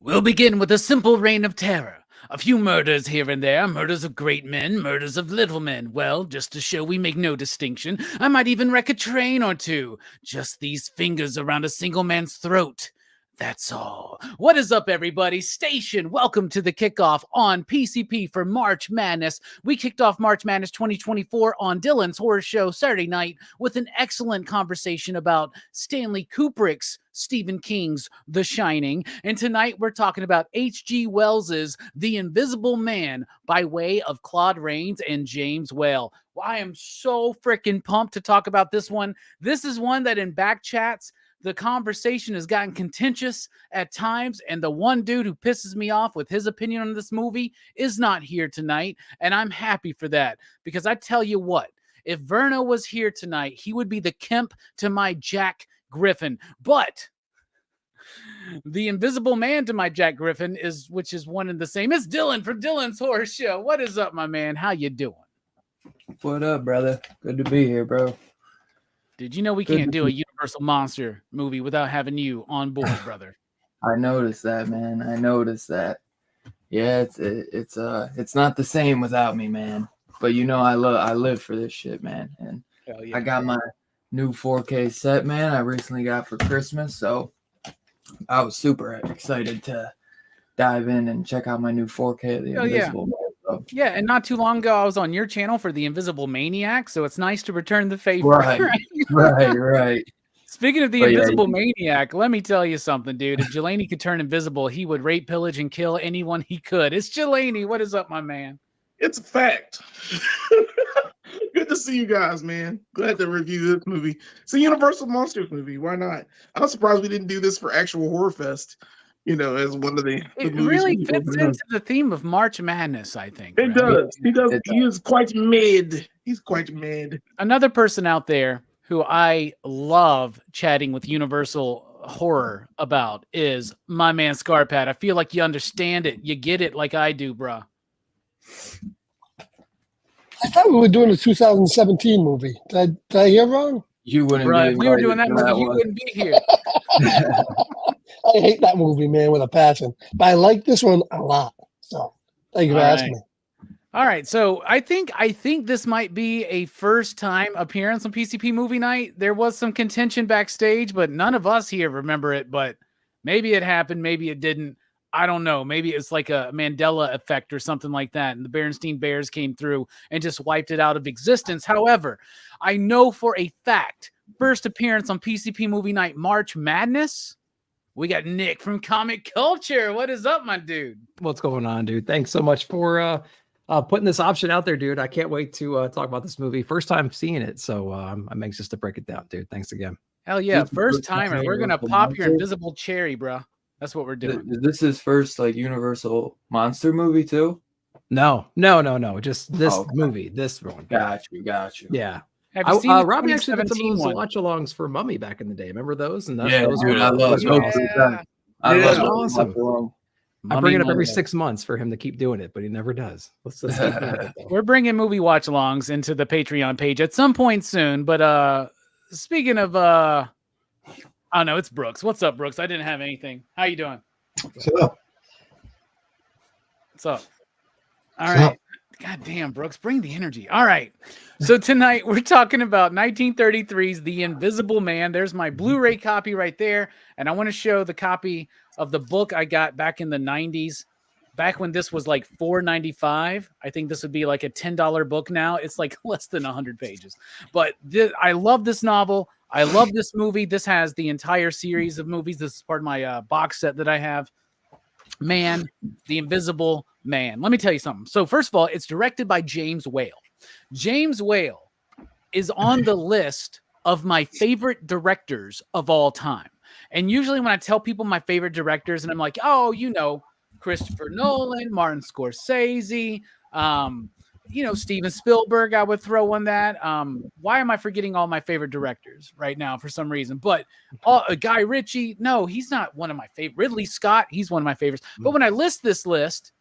We'll begin with a simple reign of terror. A few murders here and there, murders of great men, murders of little men. Well, just to show we make no distinction, I might even wreck a train or two. Just these fingers around a single man's throat. That's all. What is up, everybody? Station, welcome to the kickoff on PCP for March Madness. We kicked off March Madness 2024 on Dylan's Horror Show Saturday night with an excellent conversation about Stanley Kubrick's Stephen King's The Shining. And tonight we're talking about H.G. Wells's The Invisible Man by way of Claude Rains and James Whale. Well, I am so freaking pumped to talk about this one. This is one that in back chats, the conversation has gotten contentious at times, and the one dude who pisses me off with his opinion on this movie is not here tonight, and I'm happy for that, because I tell you what, if Verno was here tonight, he would be the Kemp to my Jack Griffin, but the Invisible Man to my Jack Griffin which is one and the same. It's Dylan for Dylan's Horror Show. What is up, my man? How you doing? What up, brother? Good to be here, bro. Dude, you know we can't do a Universal Monster movie without having you on board, brother. I noticed that, man. I noticed that. Yeah, it's not the same without me, man. But you know, I live for this shit, man. And yeah, I got my new 4K set, man. I recently got for Christmas, so I was super excited to dive in and check out my new 4K of the Invisible Man. So. Yeah, and not too long ago, I was on your channel for the Invisible Maniac, so it's nice to return the favor. Right. Speaking of the Invisible Maniac, let me tell you something, dude. If Jelani could turn invisible, he would rape, pillage, and kill anyone he could. It's Jelani. What is up, my man? It's a fact. Good to see you guys, man. Glad to review this movie. It's a Universal Monsters movie. Why not? I'm surprised we didn't do this for actual Horror Fest. You know, as one of the it really fits into the theme of March Madness, I think. It does. He does. He is quite mid. He's quite mid. Another person out there who I love chatting with Universal Horror about is my man Scarpad. I feel like you understand it. You get it like I do, bro. I thought we were doing a 2017 movie. Did I hear wrong? You wouldn't be. If we were doing that movie, you wouldn't be here. I hate that movie, man, with a passion. But I like this one a lot. So thank you for asking me. All right. So I think this might be a first time appearance on PCP Movie Night. There was some contention backstage, but none of us here remember it. But maybe it happened. Maybe it didn't. I don't know. Maybe it's like a Mandela effect or something like that. And the Berenstein Bears came through and just wiped it out of existence. However, I know for a fact, first appearance on PCP Movie Night, March Madness. We got Nick from Comic Culture. What is up, my dude? What's going on, dude? Thanks so much for putting this option out there, dude. I can't wait to talk about this movie. First time seeing it, so I'm anxious to break it down, dude. Thanks again. Hell yeah, first timer. We're gonna pop your invisible cherry, bro. That's what we're doing. Is this his first like Universal monster movie too? No. Just this movie, this one. Got you. Yeah. Have you seen Robbie actually did some of those watch-alongs for Mummy back in the day. Remember those? And those were awesome. I bring it up every 6 months for him to keep doing it, but he never does. Let's keep doing it, we're bringing movie watch-alongs into the Patreon page at some point soon. But speaking of, I don't know, it's Brooks. What's up, Brooks? I didn't have anything. How you doing? What's up? All right. God damn, Brooks, bring the energy. All right. So tonight we're talking about 1933's The Invisible Man. There's my Blu-ray copy right there. And I want to show the copy of the book I got back in the 90s. Back when this was like $4.95. I think this would be like a $10 book now. It's like less than 100 pages. But I love this novel. I love this movie. This has the entire series of movies. This is part of my box set that I have. Man, The Invisible Man. Let me tell you something. So first of all, it's directed by James Whale. James Whale is on the list of my favorite directors of all time. And usually when I tell people my favorite directors, and I'm like, oh, you know, Christopher Nolan, Martin Scorsese, Steven Spielberg, I would throw on that. Why am I forgetting all my favorite directors right now for some reason? But Guy Ritchie, no, he's not one of my favorite. Ridley Scott, he's one of my favorites. But when I list this list,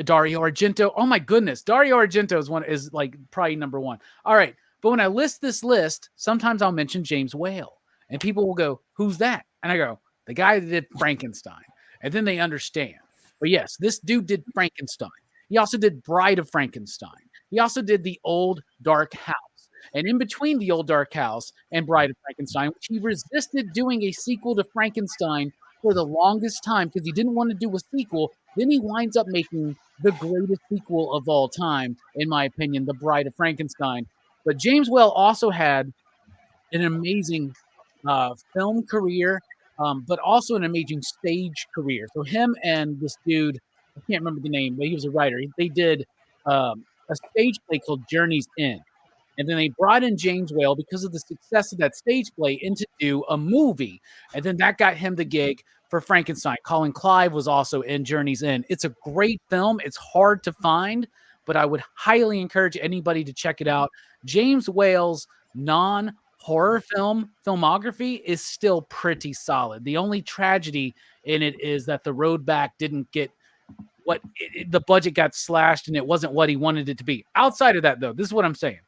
Dario Argento, oh my goodness, Dario Argento is like probably number one. All right, but when I list this list, sometimes I'll mention James Whale, and people will go, "Who's that?" And I go, "The guy that did Frankenstein." and then they understand. But yes, this dude did Frankenstein. He also did Bride of Frankenstein. He also did The Old Dark House. And in between The Old Dark House and Bride of Frankenstein, which he resisted doing a sequel to Frankenstein for the longest time because he didn't want to do a sequel. Then he winds up making the greatest sequel of all time, in my opinion, The Bride of Frankenstein. But James Whale also had an amazing film career, but also an amazing stage career. So him and this dude, I can't remember the name, but he was a writer. They did a stage play called Journey's End. And then they brought in James Whale because of the success of that stage play and to do a movie. And then that got him the gig for Frankenstein. Colin Clive was also in Journey's End. It's a great film. It's hard to find, but I would highly encourage anybody to check it out. James Whale's non-horror filmography is still pretty solid. The only tragedy in it is that The Road Back didn't get the budget got slashed and it wasn't what he wanted it to be. Outside of that, though, this is what I'm saying.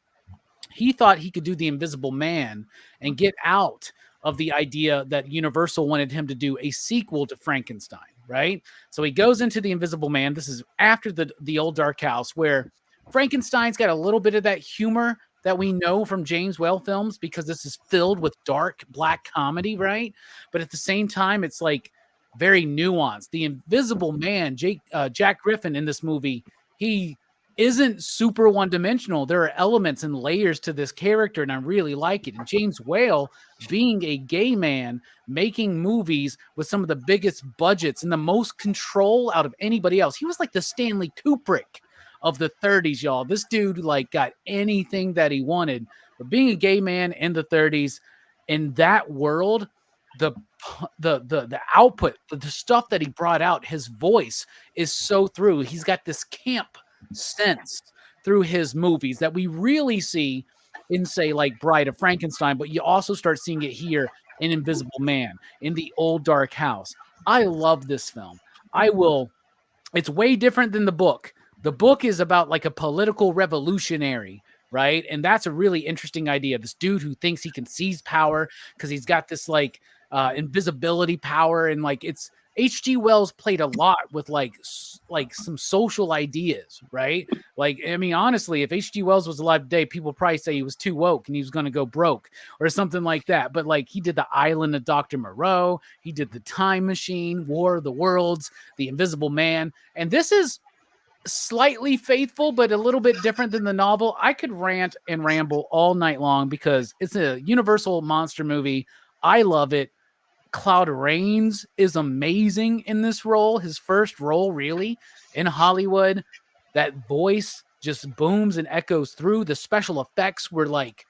He thought he could do The Invisible Man and get out of the idea that Universal wanted him to do a sequel to Frankenstein, right? So he goes into The Invisible Man. This is after the Old Dark House, where Frankenstein's got a little bit of that humor that we know from James Whale films because this is filled with dark black comedy, right? But at the same time, it's like very nuanced. The Invisible Man, Jack Griffin in this movie, he isn't super one-dimensional. There are elements and layers to this character, and I really like it. And James Whale, being a gay man, making movies with some of the biggest budgets and the most control out of anybody else. He was like the Stanley Kubrick of the 30s, y'all. This dude like got anything that he wanted. But being a gay man in the 30s, in that world, the output, the stuff that he brought out, his voice is so through. He's got this camp sense through his movies that we really see in, say, like Bride of Frankenstein, but you also start seeing it here in Invisible Man, in The Old Dark House. I love this film. It's way different than the book. The book is about like a political revolutionary, right? And that's a really interesting idea. This dude who thinks he can seize power because he's got this like invisibility power, and like it's H.G. Wells played a lot with like some social ideas, right? Like, I mean, honestly, if H.G. Wells was alive today, people would probably say he was too woke and he was going to go broke or something like that. But like, he did The Island of Dr. Moreau, he did The Time Machine, War of the Worlds, The Invisible Man, and this is slightly faithful, but a little bit different than the novel. I could rant and ramble all night long because it's a Universal monster movie. I love it. Claude Rains is amazing in this role. His first role, really, in Hollywood. That voice just booms and echoes through. The special effects were like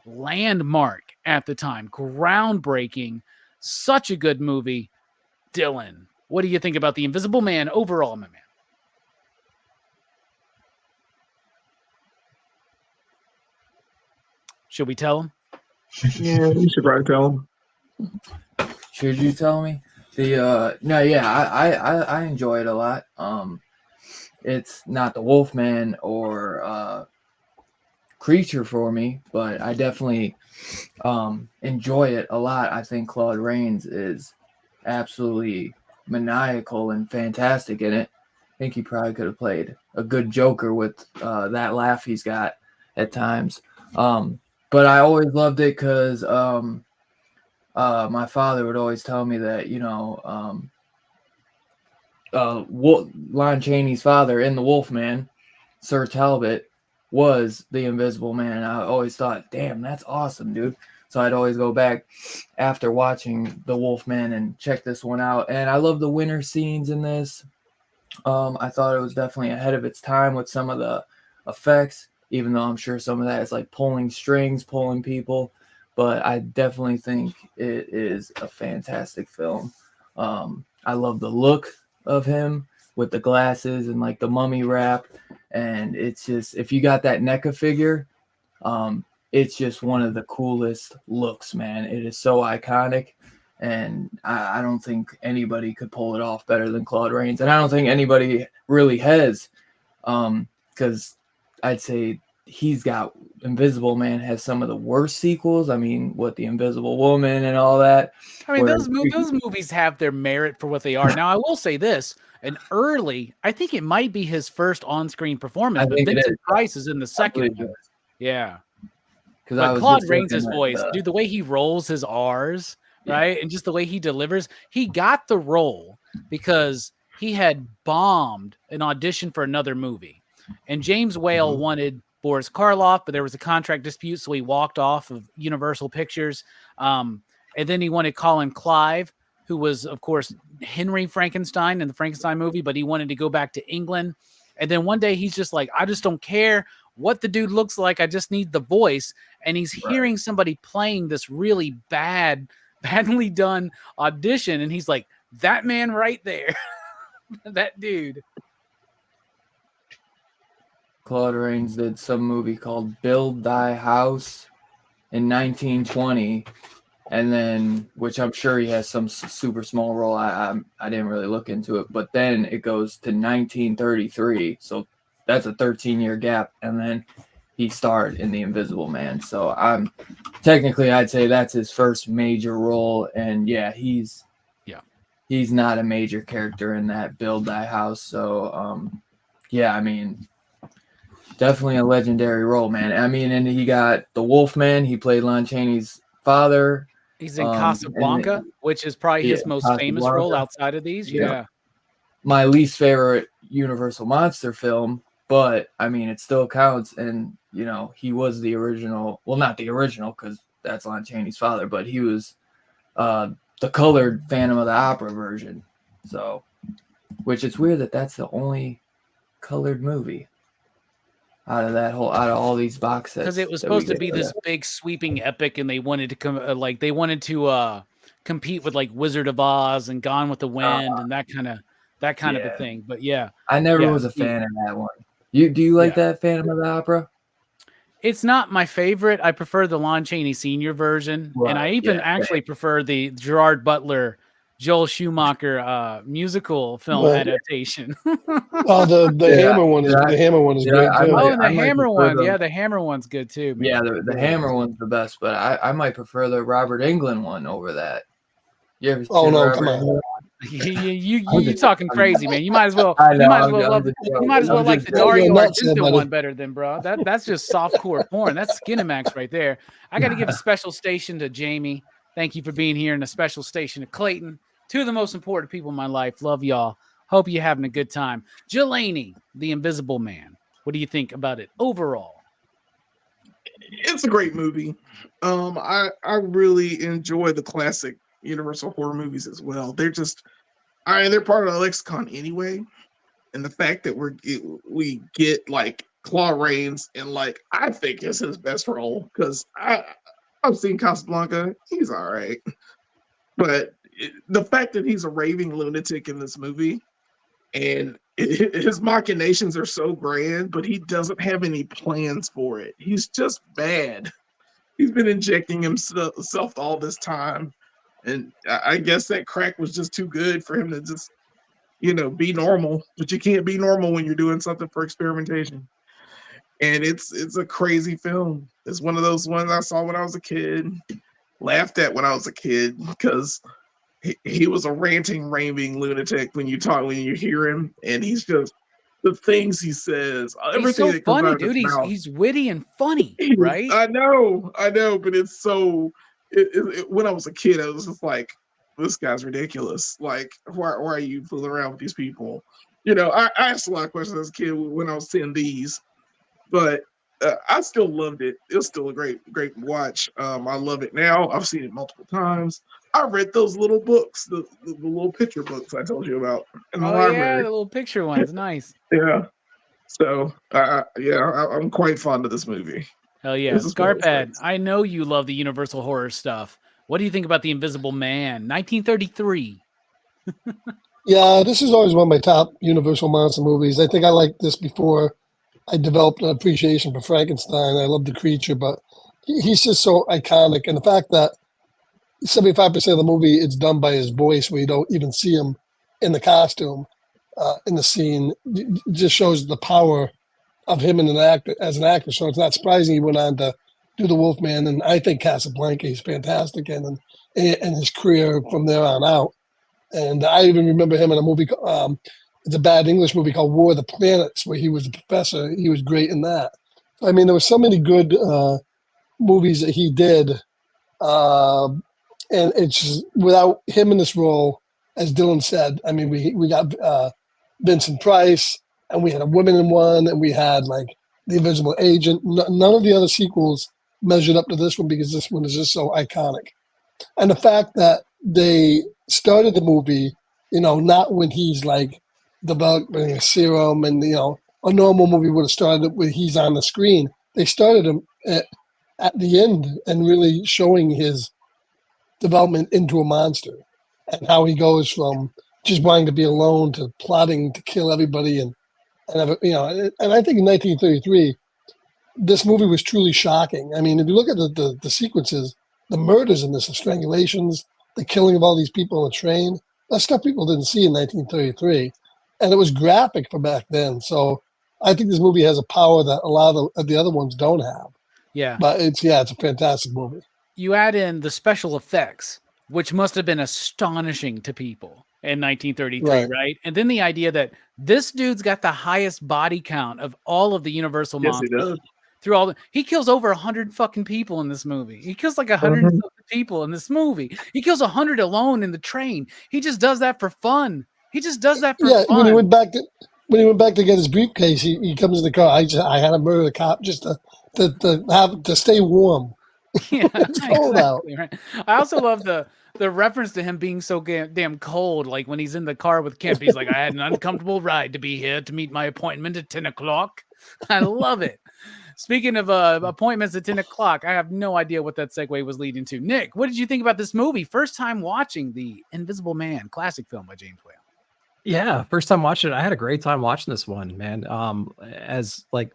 landmark at the time. Groundbreaking. Such a good movie. Dylan, what do you think about The Invisible Man overall, my man? Should we tell him? Yeah, you should probably tell him. Should you tell me? I enjoy it a lot. It's not the Wolfman or Creature for me, but I definitely enjoy it a lot. I think Claude Rains is absolutely maniacal and fantastic in it. I think he probably could have played a good Joker with that laugh he's got at times. But I always loved it because my father would always tell me that, Lon Chaney's father in The Wolfman, Sir Talbot, was the Invisible Man. I always thought, damn, that's awesome, dude. So I'd always go back after watching The Wolfman and check this one out. And I love the winter scenes in this. I thought it was definitely ahead of its time with some of the effects, even though I'm sure some of that is like pulling strings, pulling people. But I definitely think it is a fantastic film. I love the look of him with the glasses and like the mummy wrap. And it's just, if you got that NECA figure, it's just one of the coolest looks, man. It is so iconic. And I don't think anybody could pull it off better than Claude Rains. And I don't think anybody really has, because I'd say he's got Invisible Man has some of the worst sequels. I mean, what the Invisible Woman and all that. I mean, those movies have their merit for what they are. Now, I will say this: I think it might be his first on-screen performance, but Vincent Price is in the second one. Yeah, but Claude Rains' voice, dude, the way he rolls his R's, right, and just the way he delivers, he got the role because he had bombed an audition for another movie, and James Whale wanted Boris Karloff, but there was a contract dispute, so he walked off of Universal Pictures. And then he wanted Colin Clive, who was, of course, Henry Frankenstein in the Frankenstein movie, but he wanted to go back to England. And then one day he's just like, I just don't care what the dude looks like. I just need the voice. And he's hearing somebody playing this really badly done audition. And he's like, that man right there, that dude. Claude Rains did some movie called Build Thy House in 1920. And then, which I'm sure he has some super small role. I didn't really look into it, but then it goes to 1933. So that's a 13-year gap. And then he starred in The Invisible Man. So I'd say that's his first major role. And yeah, he's not a major character in that Build Thy House. So I mean, definitely a legendary role, man. I mean, and he got The Wolfman. He played Lon Chaney's father. He's in Casablanca, which is probably his most famous role outside of these. Yeah. My least favorite Universal Monster film, but I mean, it still counts. And, you know, he was the original. Well, not the original because that's Lon Chaney's father, but he was the colored Phantom of the Opera version. So, which it's weird that that's the only colored movie out of all these box sets, because it was supposed to be this big sweeping epic, and they wanted to compete with like Wizard of Oz and Gone with the Wind and that kind of a thing. But yeah, I never was a fan of that one. Do you like that Phantom of the Opera? It's not my favorite. I prefer the Lon Chaney Sr. version, and I even actually prefer the Gerard Butler, Joel Schumacher musical film adaptation. Oh, the Hammer one is the Hammer one is great too. The Hammer one, the Hammer one's good too. Man. Yeah, the Hammer one's the best, but I might prefer the Robert Englund one over that. You ever come on. You talking crazy, man. You might as well like the Dario Argento one better than bro. That's just softcore porn. That's Skinamax right there. I got to give a special station to Jamie. Thank you for being here, and a special station to Clayton. Two of the most important people in my life. Love y'all. Hope you're having a good time. Jelani, The Invisible Man. What do you think about it overall? It's a great movie. I really enjoy the classic Universal horror movies as well. They're part of the lexicon anyway. And the fact that we get like Claude Rains and like I think it's his best role because I've seen Casablanca. He's all right. But the fact that he's a raving lunatic in this movie and his machinations are so grand, but he doesn't have any plans for it. He's just bad. He's been injecting himself all this time. And I guess that crack was just too good for him to just, be normal. But you can't be normal when you're doing something for experimentation. And it's a crazy film. It's one of those ones I saw when I was a kid, laughed at when I was a kid, because he was a ranting, raving lunatic when you hear him, and he's just the things he says. He's so funny, dude. He's witty and funny, right? I know, but it's so. When I was a kid, I was just like, this guy's ridiculous. Like, why are you fooling around with these people? I asked a lot of questions as a kid when I was seeing these, but I still loved it. It was still a great watch. I love it now. I've seen it multiple times. I read those little books, the little picture books I told you about in the library. Yeah, the little picture ones, nice. Yeah. So, I'm quite fond of this movie. Hell yeah. Scarpad, I know you love the Universal horror stuff. What do you think about The Invisible Man, 1933? Yeah, this is always one of my top Universal monster movies. I think I liked this before I developed an appreciation for Frankenstein. I love the creature, but he's just so iconic. And the fact that 75% of the movie it's done by his voice, where you don't even see him in the costume, in the scene, just shows the power of him in as an actor. So it's not surprising he went on to do The Wolfman, and I think Casablanca is fantastic, and his career from there on out. And I even remember him in a movie. It's a bad English movie called War of the Planets, where he was a professor. He was great in that. I mean, there were so many good movies that he did, and it's just, without him in this role, as Dylan said. I mean, we got Vincent Price, and we had a woman in one, and we had like The Invisible Agent. None of the other sequels measured up to this one because this one is just so iconic. And the fact that they started the movie, not when he's like developing a serum and, a normal movie would have started when he's on the screen. They started him at the end and really showing his development into a monster and how he goes from just wanting to be alone to plotting to kill everybody. And I think in 1933, this movie was truly shocking. I mean, if you look at the sequences, the murders in this, the strangulations, the killing of all these people on the train, that's stuff people didn't see in 1933. And it was graphic for back then. So I think this movie has a power that a lot of the other ones don't have. Yeah. But it's a fantastic movie. You add in the special effects, which must have been astonishing to people in 1933, right? And then the idea that this dude's got the highest body count of all of the Universal monsters. Yes, he does. He kills over 100 fucking people in this movie. He kills like 100 people in this movie. He kills 100 alone in the train. He just does that for fun. He just does that for fun. When he went back to get his briefcase, he comes in the car. I had to murder the cop just to stay warm. Yeah, it's cold out. Right. I also love the reference to him being so damn cold. Like when he's in the car with Kemp, he's like, I had an uncomfortable ride to be here to meet my appointment at 10 o'clock. I love it. Speaking of appointments at 10 o'clock, I have no idea what that segue was leading to. Nick, what did you think about this movie? First time watching The Invisible Man, classic film by James Whale. Yeah, first time watching it. I had a great time watching this one, man. As like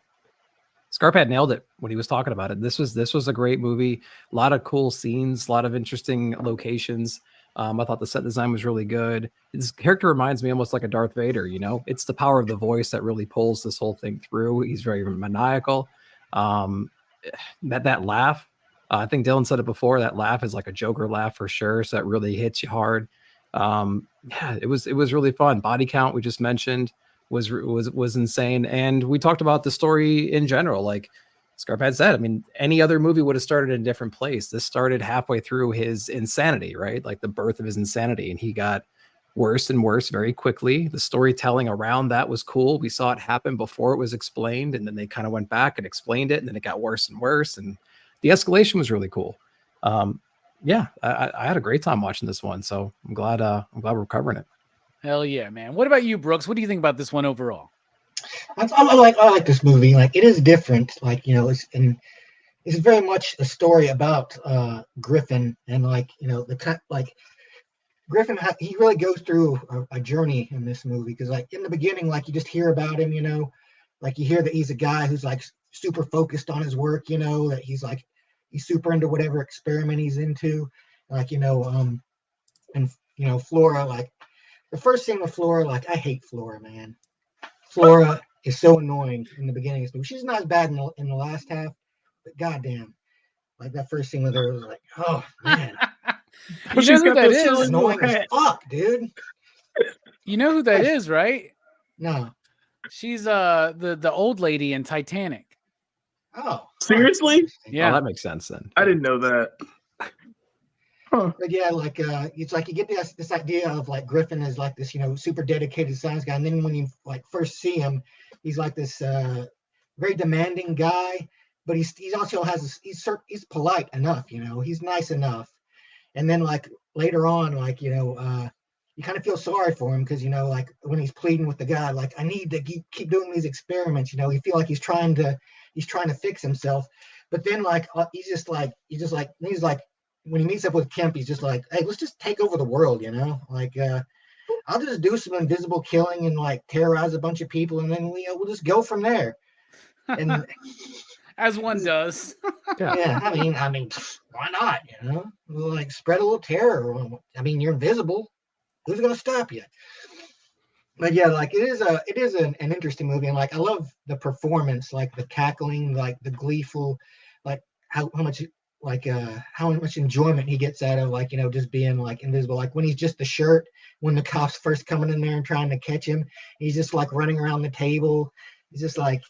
Scarp had nailed it when he was talking about it. This was a great movie. A lot of cool scenes, a lot of interesting locations. I thought the set design was really good. His character reminds me almost like a Darth Vader, It's the power of the voice that really pulls this whole thing through. He's very maniacal. That laugh, I think Dylan said it before, that laugh is like a Joker laugh for sure. So that really hits you hard. It was really fun. Body count we just mentioned was insane. And we talked about the story in general. Like Scarp had said, I mean, any other movie would have started in a different place. This started halfway through his insanity, right? Like the birth of his insanity. And he got worse and worse very quickly. The storytelling around that was cool. We saw it happen before it was explained. And then they kind of went back and explained it. And then it got worse and worse. And the escalation was really cool. I had a great time watching this one. So I'm glad we're covering it. Hell yeah, man. What about you, Brooks? What do you think about this one overall? I like this movie. Like, it is different. Like, it's very much a story about Griffin and Griffin. He really goes through a journey in this movie because like in the beginning, like you just hear about him, like you hear that he's a guy who's like super focused on his work, that he's super into whatever experiment he's into, like and Flora, like the first scene with Flora, like I hate Flora, man. Flora is so annoying in the beginning. She's not as bad in the last half, but goddamn, like that first scene with her was like, oh man, you know who that is? Annoying as fuck, dude. You know who that is, right? No, she's the old lady in Titanic. Oh, seriously? Yeah, that makes sense then. I didn't know that. Huh. But yeah, like it's like you get this idea of like Griffin is like this, super dedicated science guy, and then when you like first see him, he's like this very demanding guy, but he's also has he's polite enough, he's nice enough, and then like later on, like you kind of feel sorry for him because like when he's pleading with the guy, like I need to keep doing these experiments, you feel like he's trying to fix himself, but then like he's like when he meets up with Kemp, he's just like, hey, let's just take over the world, like I'll just do some invisible killing and like terrorize a bunch of people, and then we'll just go from there. And as one does. Yeah, I mean, why not? We'll like spread a little terror. I mean, you're invisible. Who's gonna stop you? But yeah, like it is an interesting movie, and like I love the performance, like the cackling, like the gleeful, like how much like how much enjoyment he gets out of like just being like invisible. Like when he's just the shirt, when the cops first coming in there and trying to catch him, he's just like running around the table. He's just like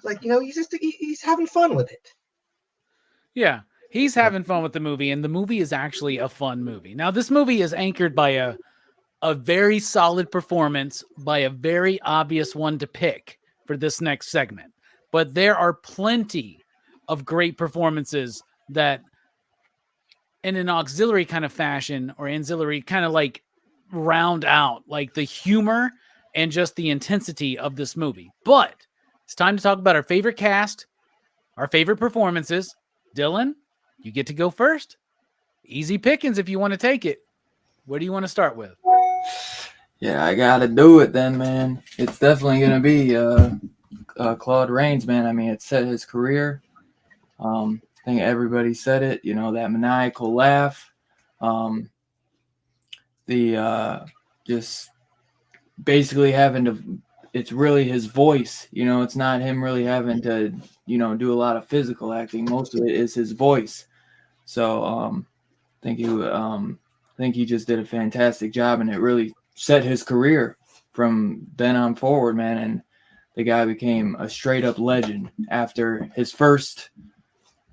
he's having fun with it. Yeah, he's having fun with the movie, and the movie is actually a fun movie. Now, this movie is anchored by a very solid performance by a very obvious one to pick for this next segment. But there are plenty of great performances that in an auxiliary kind of fashion or ancillary kind of like round out like the humor and just the intensity of this movie. But it's time to talk about our favorite cast, our favorite performances. Dylan, you get to go first. Easy pickings if you want to take it. Where do you want to start with? Yeah, I gotta do it then, man. It's definitely gonna be Claude Rains, man. I mean, it set his career. I think everybody said it. That maniacal laugh. Just basically having to. It's really his voice. It's not him really having to. Do a lot of physical acting. Most of it is his voice. So I think he just did a fantastic job, and it really set his career from then on forward, man. And the guy became a straight up legend after his first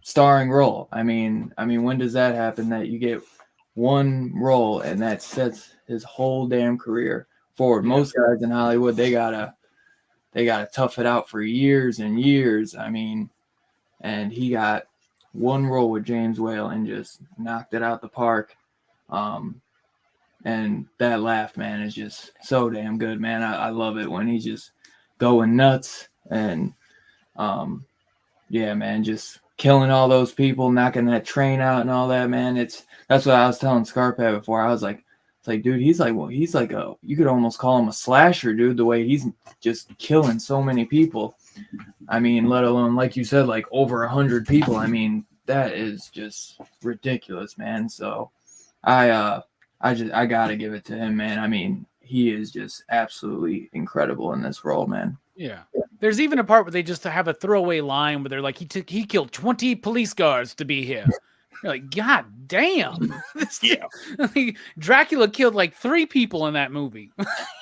starring role. I mean, when does that happen that you get one role and that sets his whole damn career forward? Yeah. Most guys in Hollywood, they gotta tough it out for years and years. I mean, and he got one role with James Whale and just knocked it out the park. And that laugh, man, is just so damn good, man. I love it when he's just going nuts and, yeah, man, just killing all those people, knocking that train out and all that, man. That's what I was telling Scarpet before. I was like, it's like, dude, he's like you could almost call him a slasher, dude, the way he's just killing so many people. I mean, let alone, like you said, like over 100 people. I mean, that is just ridiculous, man. So I gotta give it to him, man. I mean, he is just absolutely incredible in this role, man. Yeah. There's even a part where they just have a throwaway line where they're like, he killed 20 police guards to be here. You're like, God damn. Yeah. Like, Dracula killed like 3 people in that movie.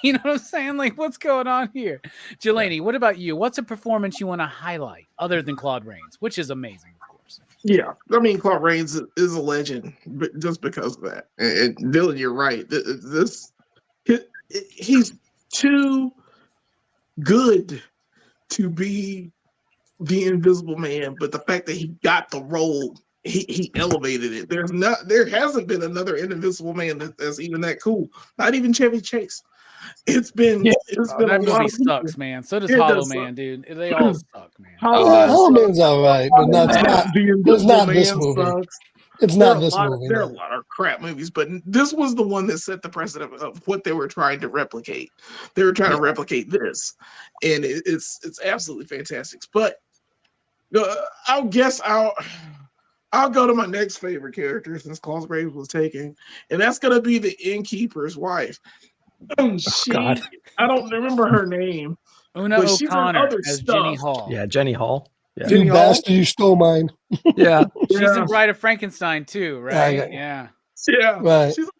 You know what I'm saying? Like, what's going on here? Jelani, what about you? What's a performance you want to highlight other than Claude Rains, which is amazing, of course? Yeah. I mean, Claude Rains is a legend just because of that. And Dylan, you're right. He's too good to be the Invisible Man, but the fact that he got the role, he elevated it. There hasn't been another Invisible Man that's even that cool. Not even Chevy Chase. It's been that movie sucks, man. So does Hollow Man, dude. They all suck, man. Hollow Man's all right, but it's not this movie. Sucks. It's not this movie. There are a lot of crap movies, but this was the one that set the precedent of what they were trying to replicate. They were trying to replicate this, and it's absolutely fantastic. But I'll go to my next favorite character since Claude Rains was taken, and that's gonna be the innkeeper's wife. God. I don't remember her name. Una O'Connor as Jenny Hall. Yeah, Jenny Hall. Yeah. You bastard, you stole mine. Yeah. She's in Bride of Frankenstein too, right? Yeah. Yeah. Right. She's like,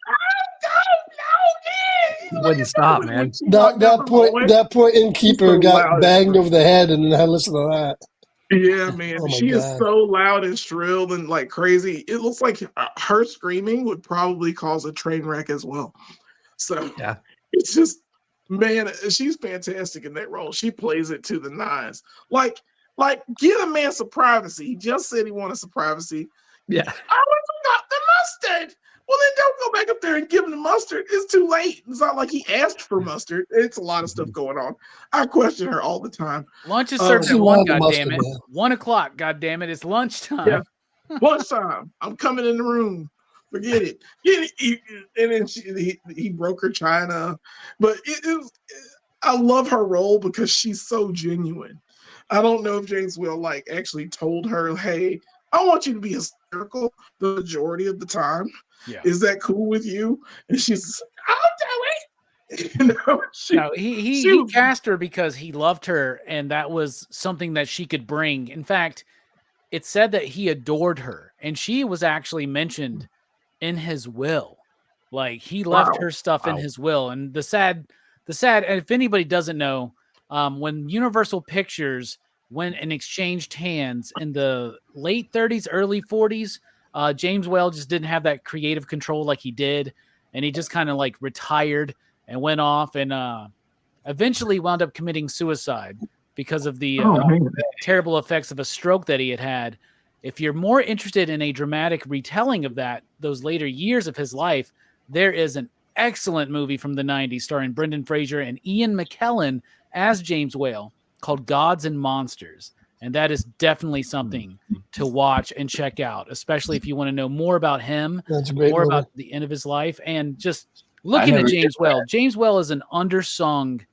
no, wouldn't stop, man. That poor innkeeper got banged over the head and then had to listen to that. Yeah, man. She is so loud and shrill and like crazy. It looks like her screaming would probably cause a train wreck as well. So yeah, it's just, man, she's fantastic in that role. She plays it to the nines. Like, give a man some privacy. He just said he wanted some privacy. Yeah. I forgot the mustard. Well, then don't go back up there and give him the mustard. It's too late. It's not like he asked for mustard. It's a lot of stuff going on. I question her all the time. Lunch is served at 1, goddammit. 1 o'clock, goddammit. It's lunchtime. Yeah. Lunchtime. I'm coming in the room. Forget it. And then he broke her china. But I love her role because she's so genuine. I don't know if James Will actually told her, hey, I want you to be hysterical the majority of the time. Yeah. Is that cool with you? And she's, I'll do it. No, he cast her because he loved her, and that was something that she could bring. In fact, it said that he adored her, and she was actually mentioned in his will. Like, he left her stuff in his will. And the sad, and if anybody doesn't know, when Universal Pictures went and exchanged hands in the late 30s, early 40s, James Whale just didn't have that creative control like he did, and he just kind of like retired and went off and eventually wound up committing suicide because of the terrible effects of a stroke that he had. If you're more interested in a dramatic retelling of those later years of his life, there is an excellent movie from the 90s starring Brendan Fraser and Ian McKellen as James Whale called Gods and Monsters. And that is definitely something to watch and check out, especially if you want to know more about him, more about the end of his life, and just looking at James Whale. James Whale is an undersung,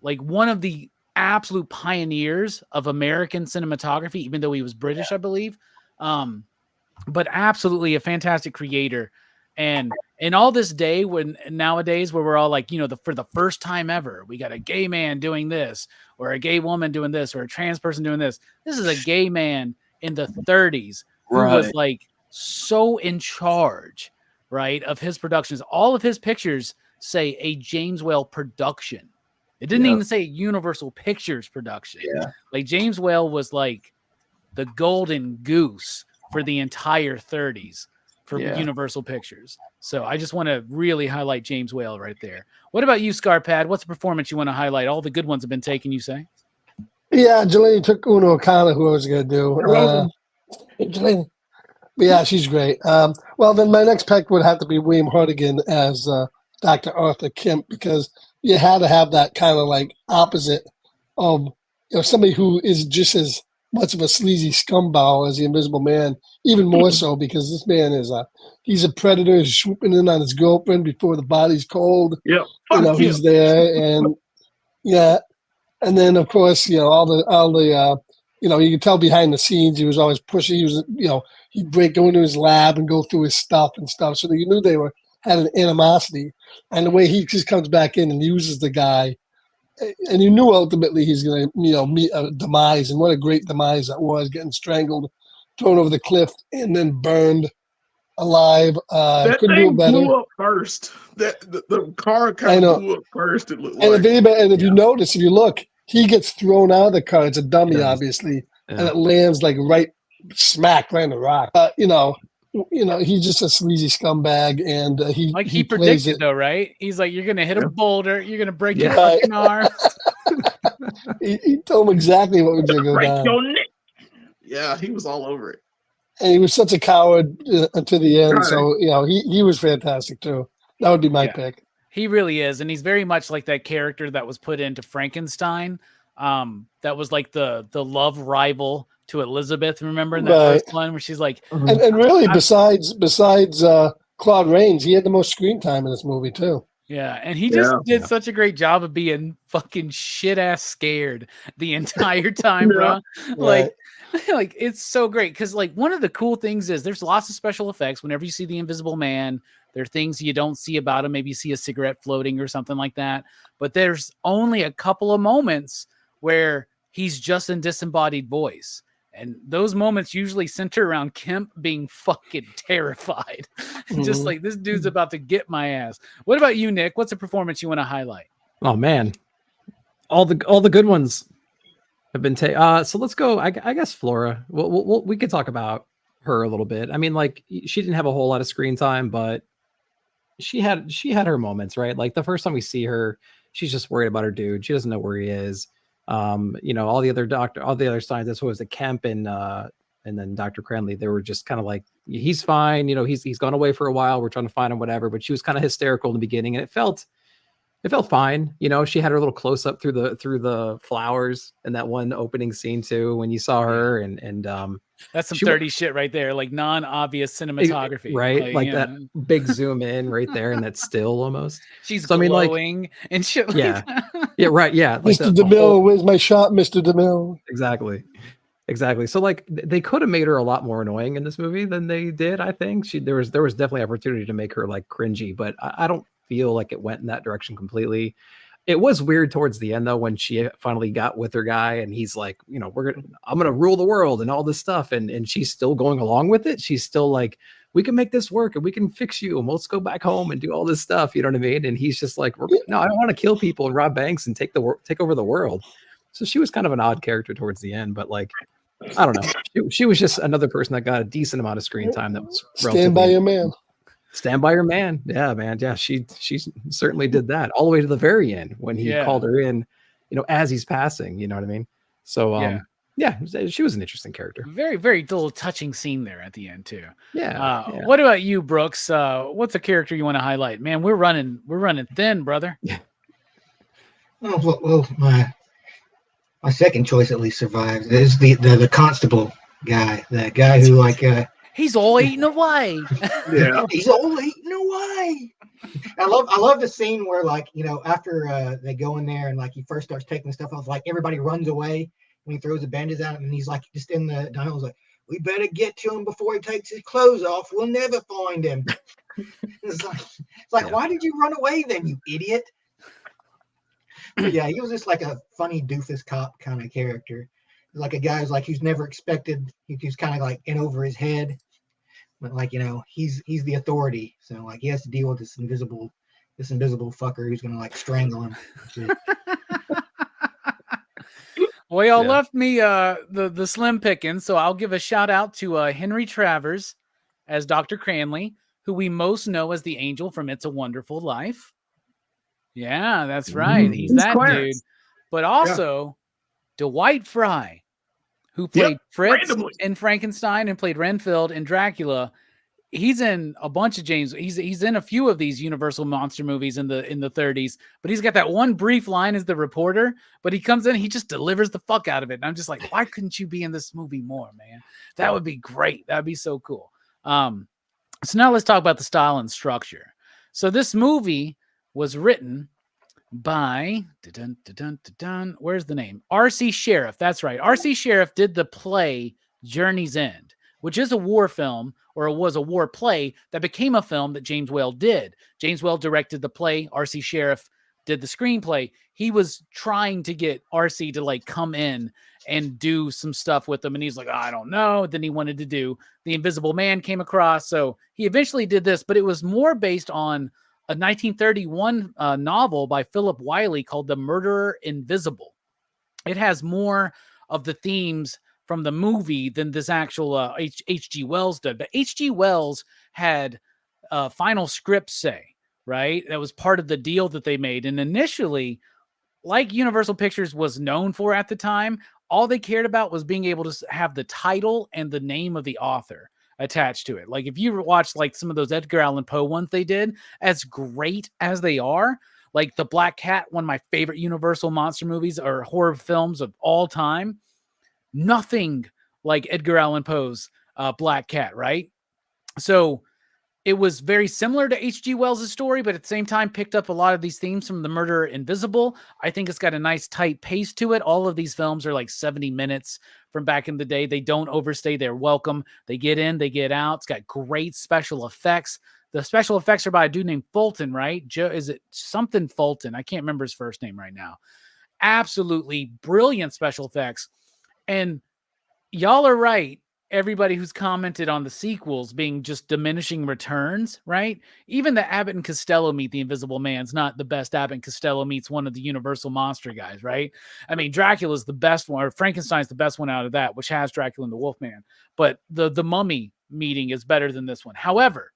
like one of the absolute pioneers of American cinematography, even though he was British, I believe. But absolutely a fantastic creator. And in all this day, nowadays where we're all like, for the first time ever, we got a gay man doing this, or a gay woman doing this, or a trans person doing this. This is a gay man in the 30s who was like so in charge, right, of his productions. All of his pictures say a James Whale production. It didn't even say Universal Pictures production. Yeah. Like, James Whale was like the golden goose for the entire 30s for Universal Pictures. So I just want to really highlight James Whale right there. What about you, Scarpad? What's a performance you want to highlight? All the good ones have been taken, you say? Yeah, Jelani took Una O'Connor, who I was going to do. Jelani. But yeah, she's great. Well, then my next pick would have to be William Hartigan as Dr. Arthur Kemp, because you had to have that kind of like opposite of somebody who is just as much of a sleazy scumbag as the Invisible Man, even more so because this man is he's a predator. He's swooping in on his girlfriend before the body's cold. Yeah, he's there, and and then of course all the you can tell behind the scenes he was always pushing. He was he'd go into his lab and go through his stuff and stuff, so that you knew they had an animosity. And the way he just comes back in and uses the guy, and you knew ultimately he's going to meet a demise, and what a great demise that was, getting strangled, thrown over the cliff, and then burned alive. That couldn't thing do it better. blew up first. The car kind of blew up first. It looked like. If you notice, if you look, he gets thrown out of the car. It's a dummy, obviously, and it lands like right in the rock. He's just a sleazy scumbag, and he predicted though, right? He's like, you're gonna hit a boulder, you're gonna break your fucking arm. he told him exactly what was gonna go down. Your neck. Yeah, he was all over it. And he was such a coward to the end. So he was fantastic too. That would be my pick. He really is, and he's very much like that character that was put into Frankenstein. That was like the love rival to Elizabeth, remember in that first one where she's like, and really besides Claude Rains, he had the most screen time in this movie too. Yeah, and he just did such a great job of being fucking shit ass scared the entire time, bro. Like it's so great because like one of the cool things is there's lots of special effects whenever you see the Invisible Man. There are things you don't see about him. Maybe you see a cigarette floating or something like that. But there's only a couple of moments where he's just in disembodied voice. And those moments usually center around Kemp being fucking terrified. Just like, this dude's about to get my ass. What about you, Nick? What's a performance you want to highlight? Oh, man. All the good ones have been taken. So let's go. I guess Flora. We could talk about her a little bit. I mean, like, she didn't have a whole lot of screen time, but she had her moments, right? Like the first time we see her, she's just worried about her dude. She doesn't know where he is. All the other scientists, what was it, Kemp and then Dr. Cranley, they were just kind of like, he's fine, he's gone away for a while, we're trying to find him, whatever. But she was kind of hysterical in the beginning, and it felt fine. She had her little close up through the flowers in that one opening scene too, when you saw her, and that's some 30 shit right there, like non-obvious cinematography, right? Like that big zoom in right there, and that still almost. She's glowing and shit. Like that. Yeah, right, yeah. Like Mr. DeMille, where's my shot, Mr. DeMille? Exactly. So like they could have made her a lot more annoying in this movie than they did. I think there was definitely opportunity to make her like cringy, but I don't feel like it went in that direction completely. It was weird towards the end though, when she finally got with her guy and he's like, you know, I'm going to rule the world and all this stuff. And she's still going along with it. She's still like, we can make this work and we can fix you and let's go back home and do all this stuff. You know what I mean? And he's just like, no, I don't want to kill people and rob banks and take over the world. So she was kind of an odd character towards the end, but like, I don't know. She was just another person that got a decent amount of screen time. That was Stand by your man. Stand by your man. Yeah, man. Yeah, she certainly did that all the way to the very end when he called her in, you know, as he's passing. You know what I mean? So, yeah, she was an interesting character. Very, very little touching scene there at the end too. Yeah. What about you, Brooks? What's a character you want to highlight? Man, we're running thin, brother. Well, my second choice at least survives. Is the constable guy, the guy who like he's all eaten away. Yeah, he's all eaten away. I love the scene where, like, you know, after they go in there and like he first starts taking the stuff off, like everybody runs away when he throws the bandages at him, and he's like just in the dino, like, we better get to him before he takes his clothes off. We'll never find him. It's like why did you run away then, you idiot? But yeah, he was just like a funny doofus cop kind of character. Like a guy who's never expected. He's kind of like in over his head, but like, you know, he's the authority. So like he has to deal with this invisible fucker who's gonna like strangle him. Well, y'all left me the slim pickings, so I'll give a shout out to Henry Travers as Dr. Cranley, who we most know as the angel from It's a Wonderful Life. Yeah, that's right. He's that dude. But also Dwight Fry, who played Fritz in Frankenstein and played Renfield in Dracula. He's in a bunch of James. He's in a few of these Universal monster movies in the 30s. But he's got that one brief line as the reporter. But he comes in, he just delivers the fuck out of it. And I'm just like, why couldn't you be in this movie more, man? That would be great. That'd be so cool. So now let's talk about the style and structure. So this movie was written by where's the name? R.C. Sheriff. That's right. R.C. Sheriff did the play Journey's End, which is a war film, or it was a war play that became a film that James Whale did. James Whale directed the play. R.C. Sheriff did the screenplay. He was trying to get R.C. to like come in and do some stuff with them, and he's like, I don't know. Then he wanted to do The Invisible Man came across, so he eventually did this, but it was more based on a 1931 novel by Philip Wiley called The Murderer Invisible. It has more of the themes from the movie than this actual H.G. Wells did. But H.G. Wells had final script say, right? That was part of the deal that they made. And initially, like Universal Pictures was known for at the time, all they cared about was being able to have the title and the name of the author attached to it. Like if you watch like some of those Edgar Allan Poe ones they did, as great as they are, like The Black Cat, one of my favorite Universal monster movies or horror films of all time, nothing like Edgar Allan Poe's Black Cat, right? So it was very similar to H.G. Wells' story, but at the same time picked up a lot of these themes from The Murderer Invisible. I think it's got a nice tight pace to it. All of these films are like 70 minutes from back in the day. They don't overstay their welcome. They get in, they get out. It's got great special effects. The special effects are by a dude named Fulton, right? Is it something Fulton? I can't remember his first name right now. Absolutely brilliant special effects. And y'all are right. Everybody who's commented on the sequels being just diminishing returns, right? Even the Abbott and Costello meet the Invisible Man's not the best. Abbott and Costello meets one of the Universal monster guys, right? I mean, Dracula's the best one, or Frankenstein's the best one out of that, which has Dracula and the Wolfman. But the Mummy meeting is better than this one. However,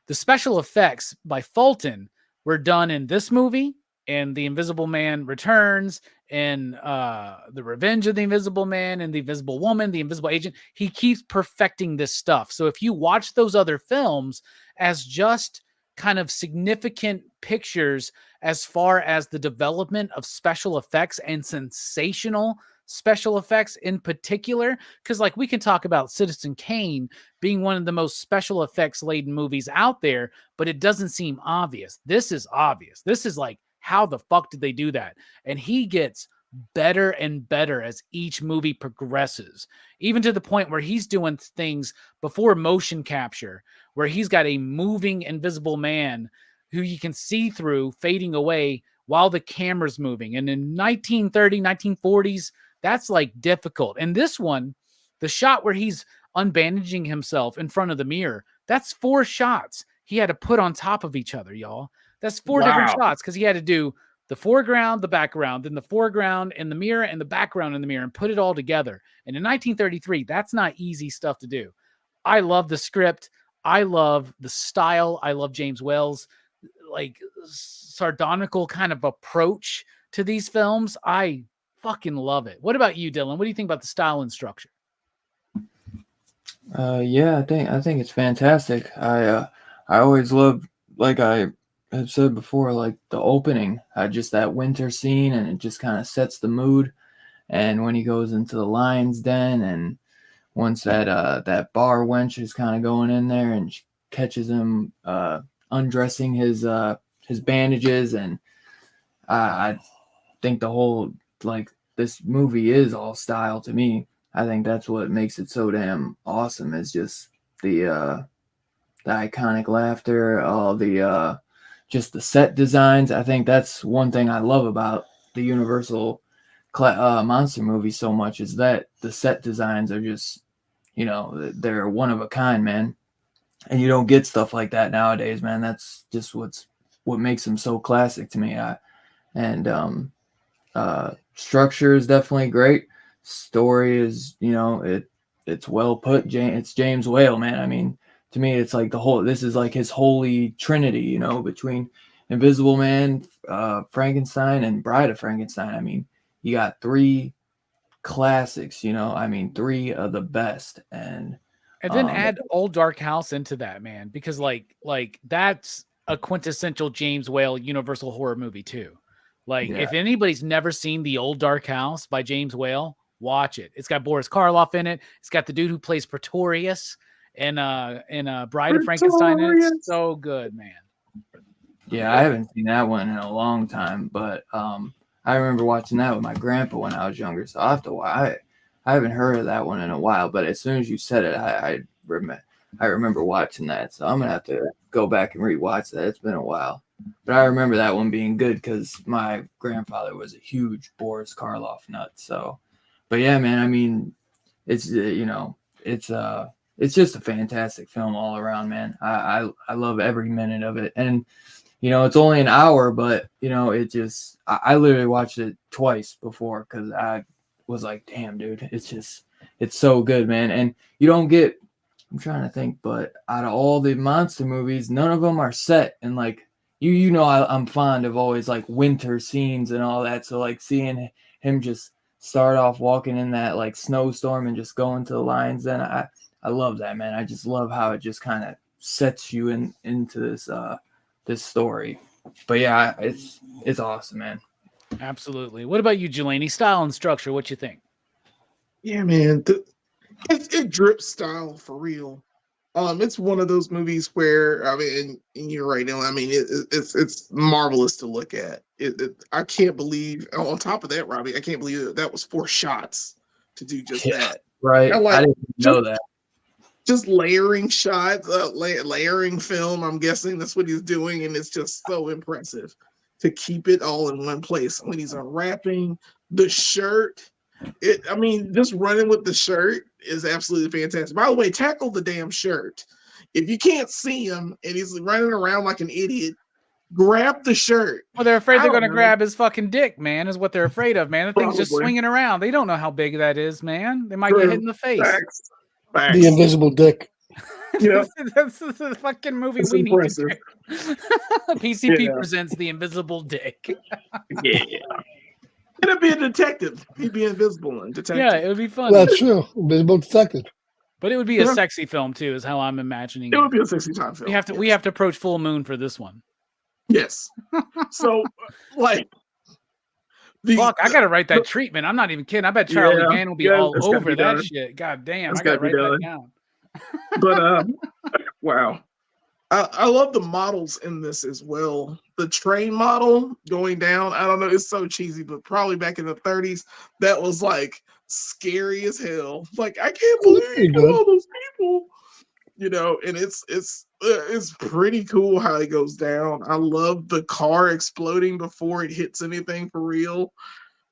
the special effects by Fulton were done in this movie, and The Invisible Man Returns, and The Revenge of the Invisible Man, and The Invisible Woman, The Invisible Agent. He keeps perfecting this stuff. So if you watch those other films as just kind of significant pictures as far as the development of special effects and sensational special effects in particular, because like we can talk about Citizen Kane being one of the most special effects laden movies out there, but it doesn't seem obvious. This is obvious. This is like, how the fuck did they do that? And he gets better and better as each movie progresses, even to the point where he's doing things before motion capture, where he's got a moving Invisible Man who you can see through fading away while the camera's moving. And in 1930, 1940s, that's like difficult. And this one, the shot where he's unbandaging himself in front of the mirror, that's 4 shots he had to put on top of each other, y'all. That's 4 different shots because he had to do the foreground, the background, then the foreground in the mirror and the background in the mirror and put it all together. And in 1933, that's not easy stuff to do. I love the script. I love the style. I love James Whale's like sardonical kind of approach to these films. I fucking love it. What about you, Dylan? What do you think about the style and structure? Yeah, I think it's fantastic. I always love, like I have said before, like the opening, just that winter scene, and it just kind of sets the mood. And when he goes into the lion's den, and once that bar wench is kind of going in there and she catches him undressing his bandages, and I think the whole, like, this movie is all style to me. I think that's what makes it so damn awesome, is just the iconic laughter, all the just the set designs. I think that's one thing I love about the Universal monster movie so much, is that the set designs are just, you know, they're one of a kind, man. And you don't get stuff like that nowadays, man. That's just what makes them so classic to me. Structure is definitely great. Story is, you know, it's well put. It's James Whale, man. I mean, to me, it's like this is like his holy trinity, you know, between Invisible Man, Frankenstein, and Bride of Frankenstein. I mean, you got 3 classics, you know, I mean, 3 of the best. And then add Old Dark House into that, man, because like that's a quintessential James Whale Universal horror movie too. Like, if anybody's never seen The Old Dark House by James Whale, watch it. It's got Boris Karloff in it. It's got the dude who plays Pretorius in Bride of Frankenstein. And it's so good, man. Yeah, I haven't seen that one in a long time, but I remember watching that with my grandpa when I was younger. So I haven't heard of that one in a while, but as soon as you said it, I remember watching that. So I'm gonna have to go back and rewatch that. It's been a while. But I remember that one being good because my grandfather was a huge Boris Karloff nut. So, but yeah, man, I mean, it's, you know, it's just a fantastic film all around, man. I love every minute of it. And, you know, it's only an hour, but, you know, I literally watched it twice before because I was like, damn, dude, it's so good, man. And you don't get, I'm trying to think, but out of all the monster movies, none of them are set in like, you know, I'm fond of always like winter scenes and all that. So like seeing him just start off walking in that like snowstorm and just going to the lion's den, I love that, man. I just love how it just kind of sets you into this story. But yeah, it's awesome, man. Absolutely. What about you, Jelani? Style and structure, what you think? Yeah, man, it drips style for real. It's one of those movies where, I mean, and you're right now. I mean, it's marvelous to look at. I can't believe. On top of that, Robbie, I can't believe that was 4 shots to do just that. Right. I didn't know that. Just layering shots, layering film. I'm guessing that's what he's doing, and it's just so impressive to keep it all in one place. When he's unwrapping the shirt. I mean, just running with the shirt is absolutely fantastic. By the way, tackle the damn shirt. If you can't see him and he's running around like an idiot, grab the shirt. Well, they're afraid they're going to grab his fucking dick, man, is what they're afraid of, man. The thing's just swinging around. They don't know how big that is, man. They might get hit in the face. Facts. The invisible dick. Yeah. That's the fucking movie That's we impressive. need to do. PCP presents The Invisible Dick. Yeah. It'd be a detective. He'd be invisible and detective. Yeah, it would be fun. That's true. Invisible detective. But it would be a sexy film too, is how I'm imagining. It would be a sexy time film. We have to approach Full Moon for this one. Yes. So, like, fuck, I gotta write that treatment. I'm not even kidding. I bet Charlie Mann will be all over that shit. God damn, I gotta write that down. But wow. I love the models in this as well. The train model going down, I don't know, it's so cheesy, but probably back in the 30s, that was like scary as hell. Like, I can't believe all those people. you know, and it's pretty cool how it goes down. I love the car exploding before it hits anything for real.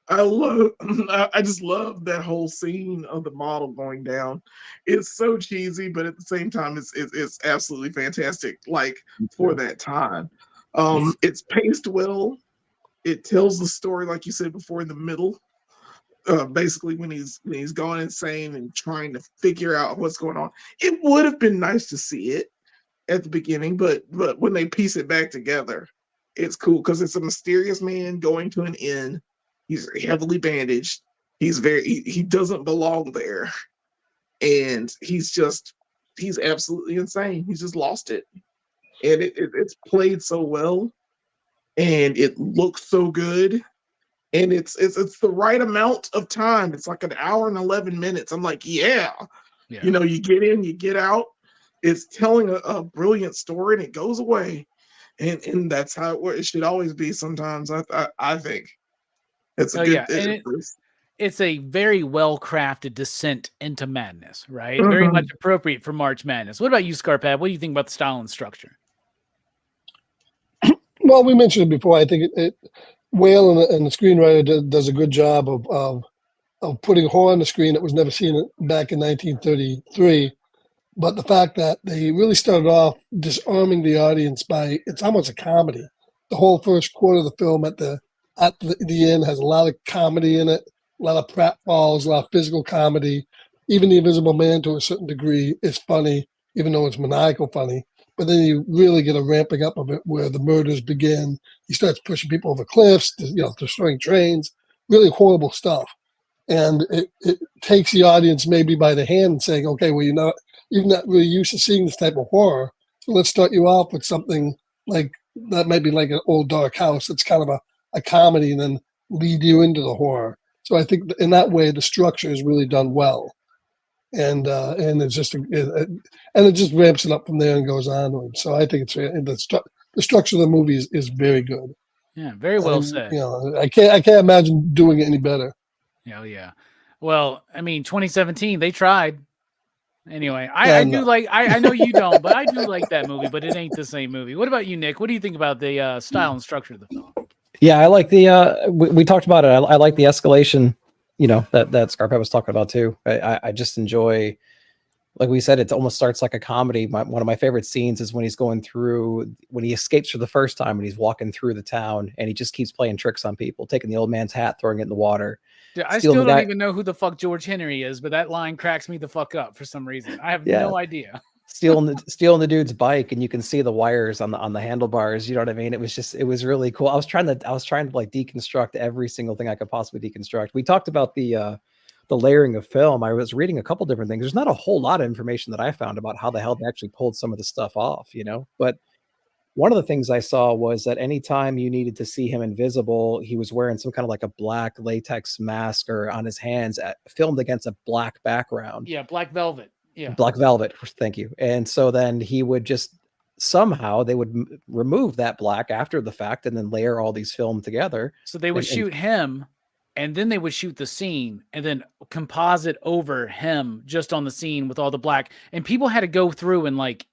I just love that whole scene of the model going down. It's so cheesy, but at the same time, it's absolutely fantastic. Like for that time, it's paced well. It tells the story, like you said before, in the middle. Basically, when he's gone insane and trying to figure out what's going on. It would have been nice to see it at the beginning, but when they piece it back together, it's cool because it's a mysterious man going to an inn. He's heavily bandaged. He doesn't belong there, and he's absolutely insane. He's just lost it, and it's played so well, and it looks so good, and it's the right amount of time. It's like an hour and 11 minutes. I'm like, yeah. You know, you get in, you get out. It's telling a brilliant story, and it goes away, and that's how it should always be. Sometimes I think it's a good. It's a very well crafted descent into madness, right? Very much appropriate for March Madness. What about you, Scarpad? What do you think about the style and structure? Well, we mentioned it before. I think Whale and the screenwriter does a good job of putting horror on the screen that was never seen back in 1933. But the fact that they really started off disarming the audience by, it's almost a comedy. The whole first quarter of the film at the end has a lot of comedy in it, a lot of pratfalls, a lot of physical comedy. Even The Invisible Man, to a certain degree, is funny, even though it's maniacal funny. But then you really get a ramping up of it where the murders begin. He starts pushing people over cliffs, destroying trains, really horrible stuff. And it takes the audience maybe by the hand and saying, okay, well, you're not really used to seeing this type of horror. So let's start you off with something like that, might be like an old dark house. That's kind of a comedy, and then lead you into the horror. So I think in that way, the structure is really done well. And it's just it just ramps it up from there and goes on. So I think the structure of the movie is very good. Yeah, very well said. I can't imagine doing it any better. Hell yeah. Well, I mean, 2017 they tried. Anyway, I know you don't, but I do like that movie, but it ain't the same movie. What about you, Nick? What do you think about the style and structure of the film? Yeah, I like the we talked about it. I like the escalation, that Scarpet was talking about too. I just enjoy, like we said, it almost starts like a comedy. One of my favorite scenes is when he escapes for the first time and he's walking through the town and he just keeps playing tricks on people, taking the old man's hat, throwing it in the water. Dude, I still don't even know who the fuck George Henry is, but that line cracks me the fuck up for some reason. I have no idea. Stealing the dude's bike, and you can see the wires on the handlebars. You know what I mean? It was really cool. I was trying to like deconstruct every single thing I could possibly deconstruct. We talked about the layering of film. I was reading a couple different things. There's not a whole lot of information that I found about how the hell they actually pulled some of the stuff off, But one of the things I saw was that anytime you needed to see him invisible, he was wearing some kind of like a black latex mask or on his hands, filmed against a black background. Yeah, black velvet. Yeah, black velvet. Thank you. And so then he would just somehow they would remove that black after the fact and then layer all these film together. So they would shoot him, and then they would shoot the scene and then composite over him just on the scene with all the black. And people had to go through and like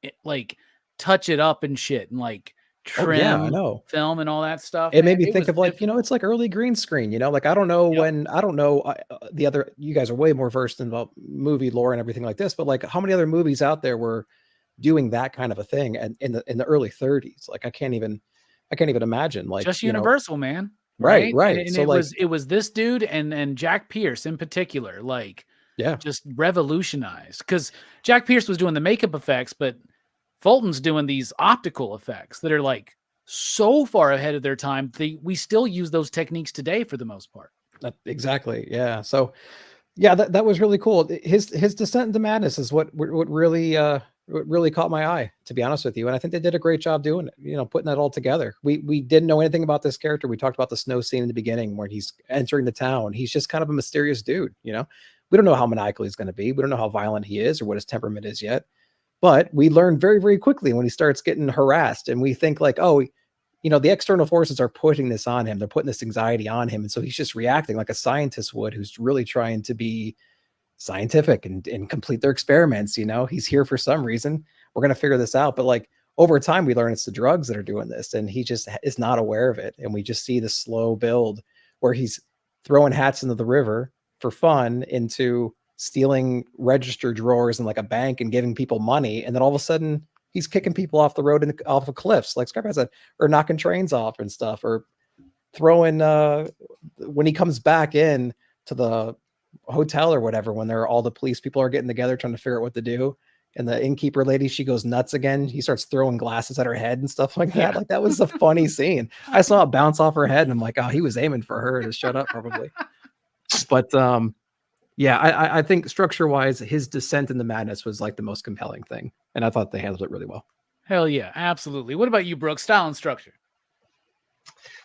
touch it up and shit and like trim film and all that stuff. It made me think of like, it's like early green screen, like, I don't know the other, you guys are way more versed in about movie lore and everything like this, but like how many other movies out there were doing that kind of a thing and in the early 30s? Like I can't even imagine, like just Universal, man. Right. And it was this dude and Jack Pierce in particular, like just revolutionized, because Jack Pierce was doing the makeup effects, but Fulton's doing these optical effects that are like so far ahead of their time. We still use those techniques today for the most part. Exactly. Yeah. So yeah, that was really cool. His descent into madness is what really caught my eye, to be honest with you. And I think they did a great job doing it, putting that all together. We didn't know anything about this character. We talked about the snow scene in the beginning where he's entering the town. He's just kind of a mysterious dude. We don't know how maniacal he's going to be. We don't know how violent he is or what his temperament is yet. But we learn very, very quickly when he starts getting harassed, and we think like, the external forces are putting this on him. They're putting this anxiety on him. And so he's just reacting like a scientist would, who's really trying to be scientific and complete their experiments. You know, he's here for some reason. We're going to figure this out. But like over time, we learn it's the drugs that are doing this, and he just is not aware of it. And we just see the slow build where he's throwing hats into the river for fun, into stealing register drawers in like a bank and giving people money. And then all of a sudden he's kicking people off the road and off of cliffs, like Scarpa said, or knocking trains off and stuff, or throwing, when he comes back in to the hotel or whatever, when all the police people are getting together trying to figure out what to do. And the innkeeper lady, she goes nuts again. He starts throwing glasses at her head and stuff like that. Like that was a funny scene. I saw it bounce off her head and I'm like, oh, he was aiming for her to shut up probably. But yeah, I think structure wise, his descent into madness was like the most compelling thing. And I thought they handled it really well. Hell yeah, absolutely. What about you, Brooke? Style and structure?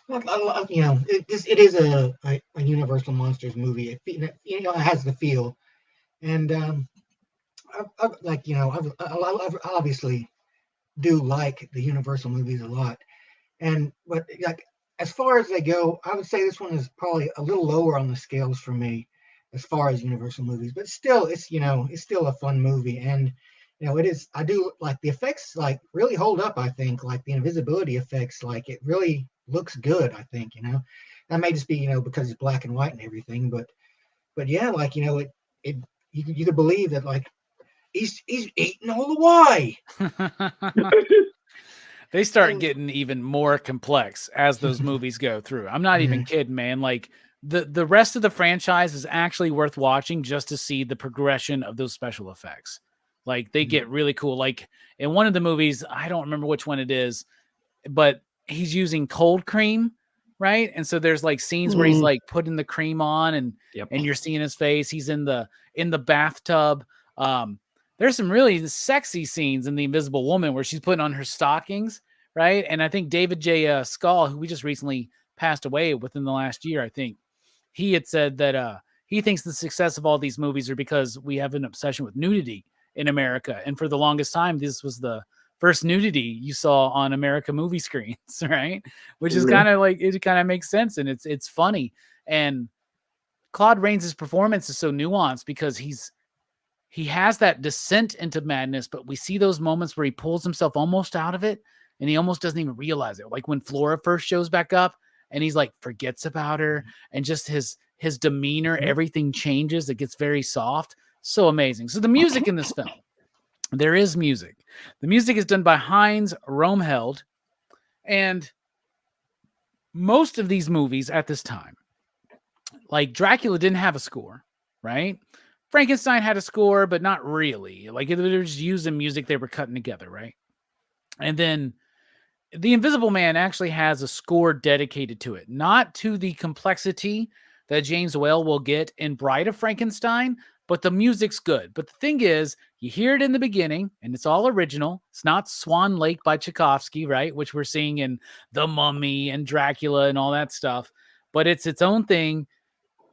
Well, it is a Universal Monsters movie. It has the feel. And I obviously do like the Universal movies a lot. But like as far as they go, I would say this one is probably a little lower on the scales for me as far as Universal movies. But still, it's still a fun movie. And it is. I do like the effects. Like really hold up. I think like the invisibility effects. Like it really looks good. I think that may just be because it's black and white and everything. But yeah, like you could believe that like. He's eating all the way. They start getting even more complex as those movies go through. I'm not even kidding, man. Like the rest of the franchise is actually worth watching just to see the progression of those special effects. Like they get really cool. Like in one of the movies, I don't remember which one it is, but he's using cold cream, right? And so there's like scenes where he's like putting the cream on and you're seeing his face. He's in the bathtub. There's some really sexy scenes in The Invisible Woman where she's putting on her stockings, right? And I think David J. Skull, who we just recently passed away within the last year, I think, he had said that he thinks the success of all these movies are because we have an obsession with nudity in America. And for the longest time, this was the first nudity you saw on America movie screens, right? Which is kind of like, it kind of makes sense. And it's funny. And Claude Rains' performance is so nuanced because he has that descent into madness, but we see those moments where he pulls himself almost out of it and he almost doesn't even realize it. Like when Flora first shows back up and he's like forgets about her and just his demeanor, everything changes. It gets very soft. So amazing. So the music in this film, there is music. The music is done by Heinz Rohmheld. And most of these movies at this time, like Dracula didn't have a score, right? Frankenstein had a score, but not really. Like they were just using music they were cutting together, right? And then The Invisible Man actually has a score dedicated to it, not to the complexity that James Whale will get in Bride of Frankenstein, but the music's good. But the thing is, you hear it in the beginning, and it's all original. It's not Swan Lake by Tchaikovsky, right? Which we're seeing in The Mummy and Dracula and all that stuff. But it's its own thing.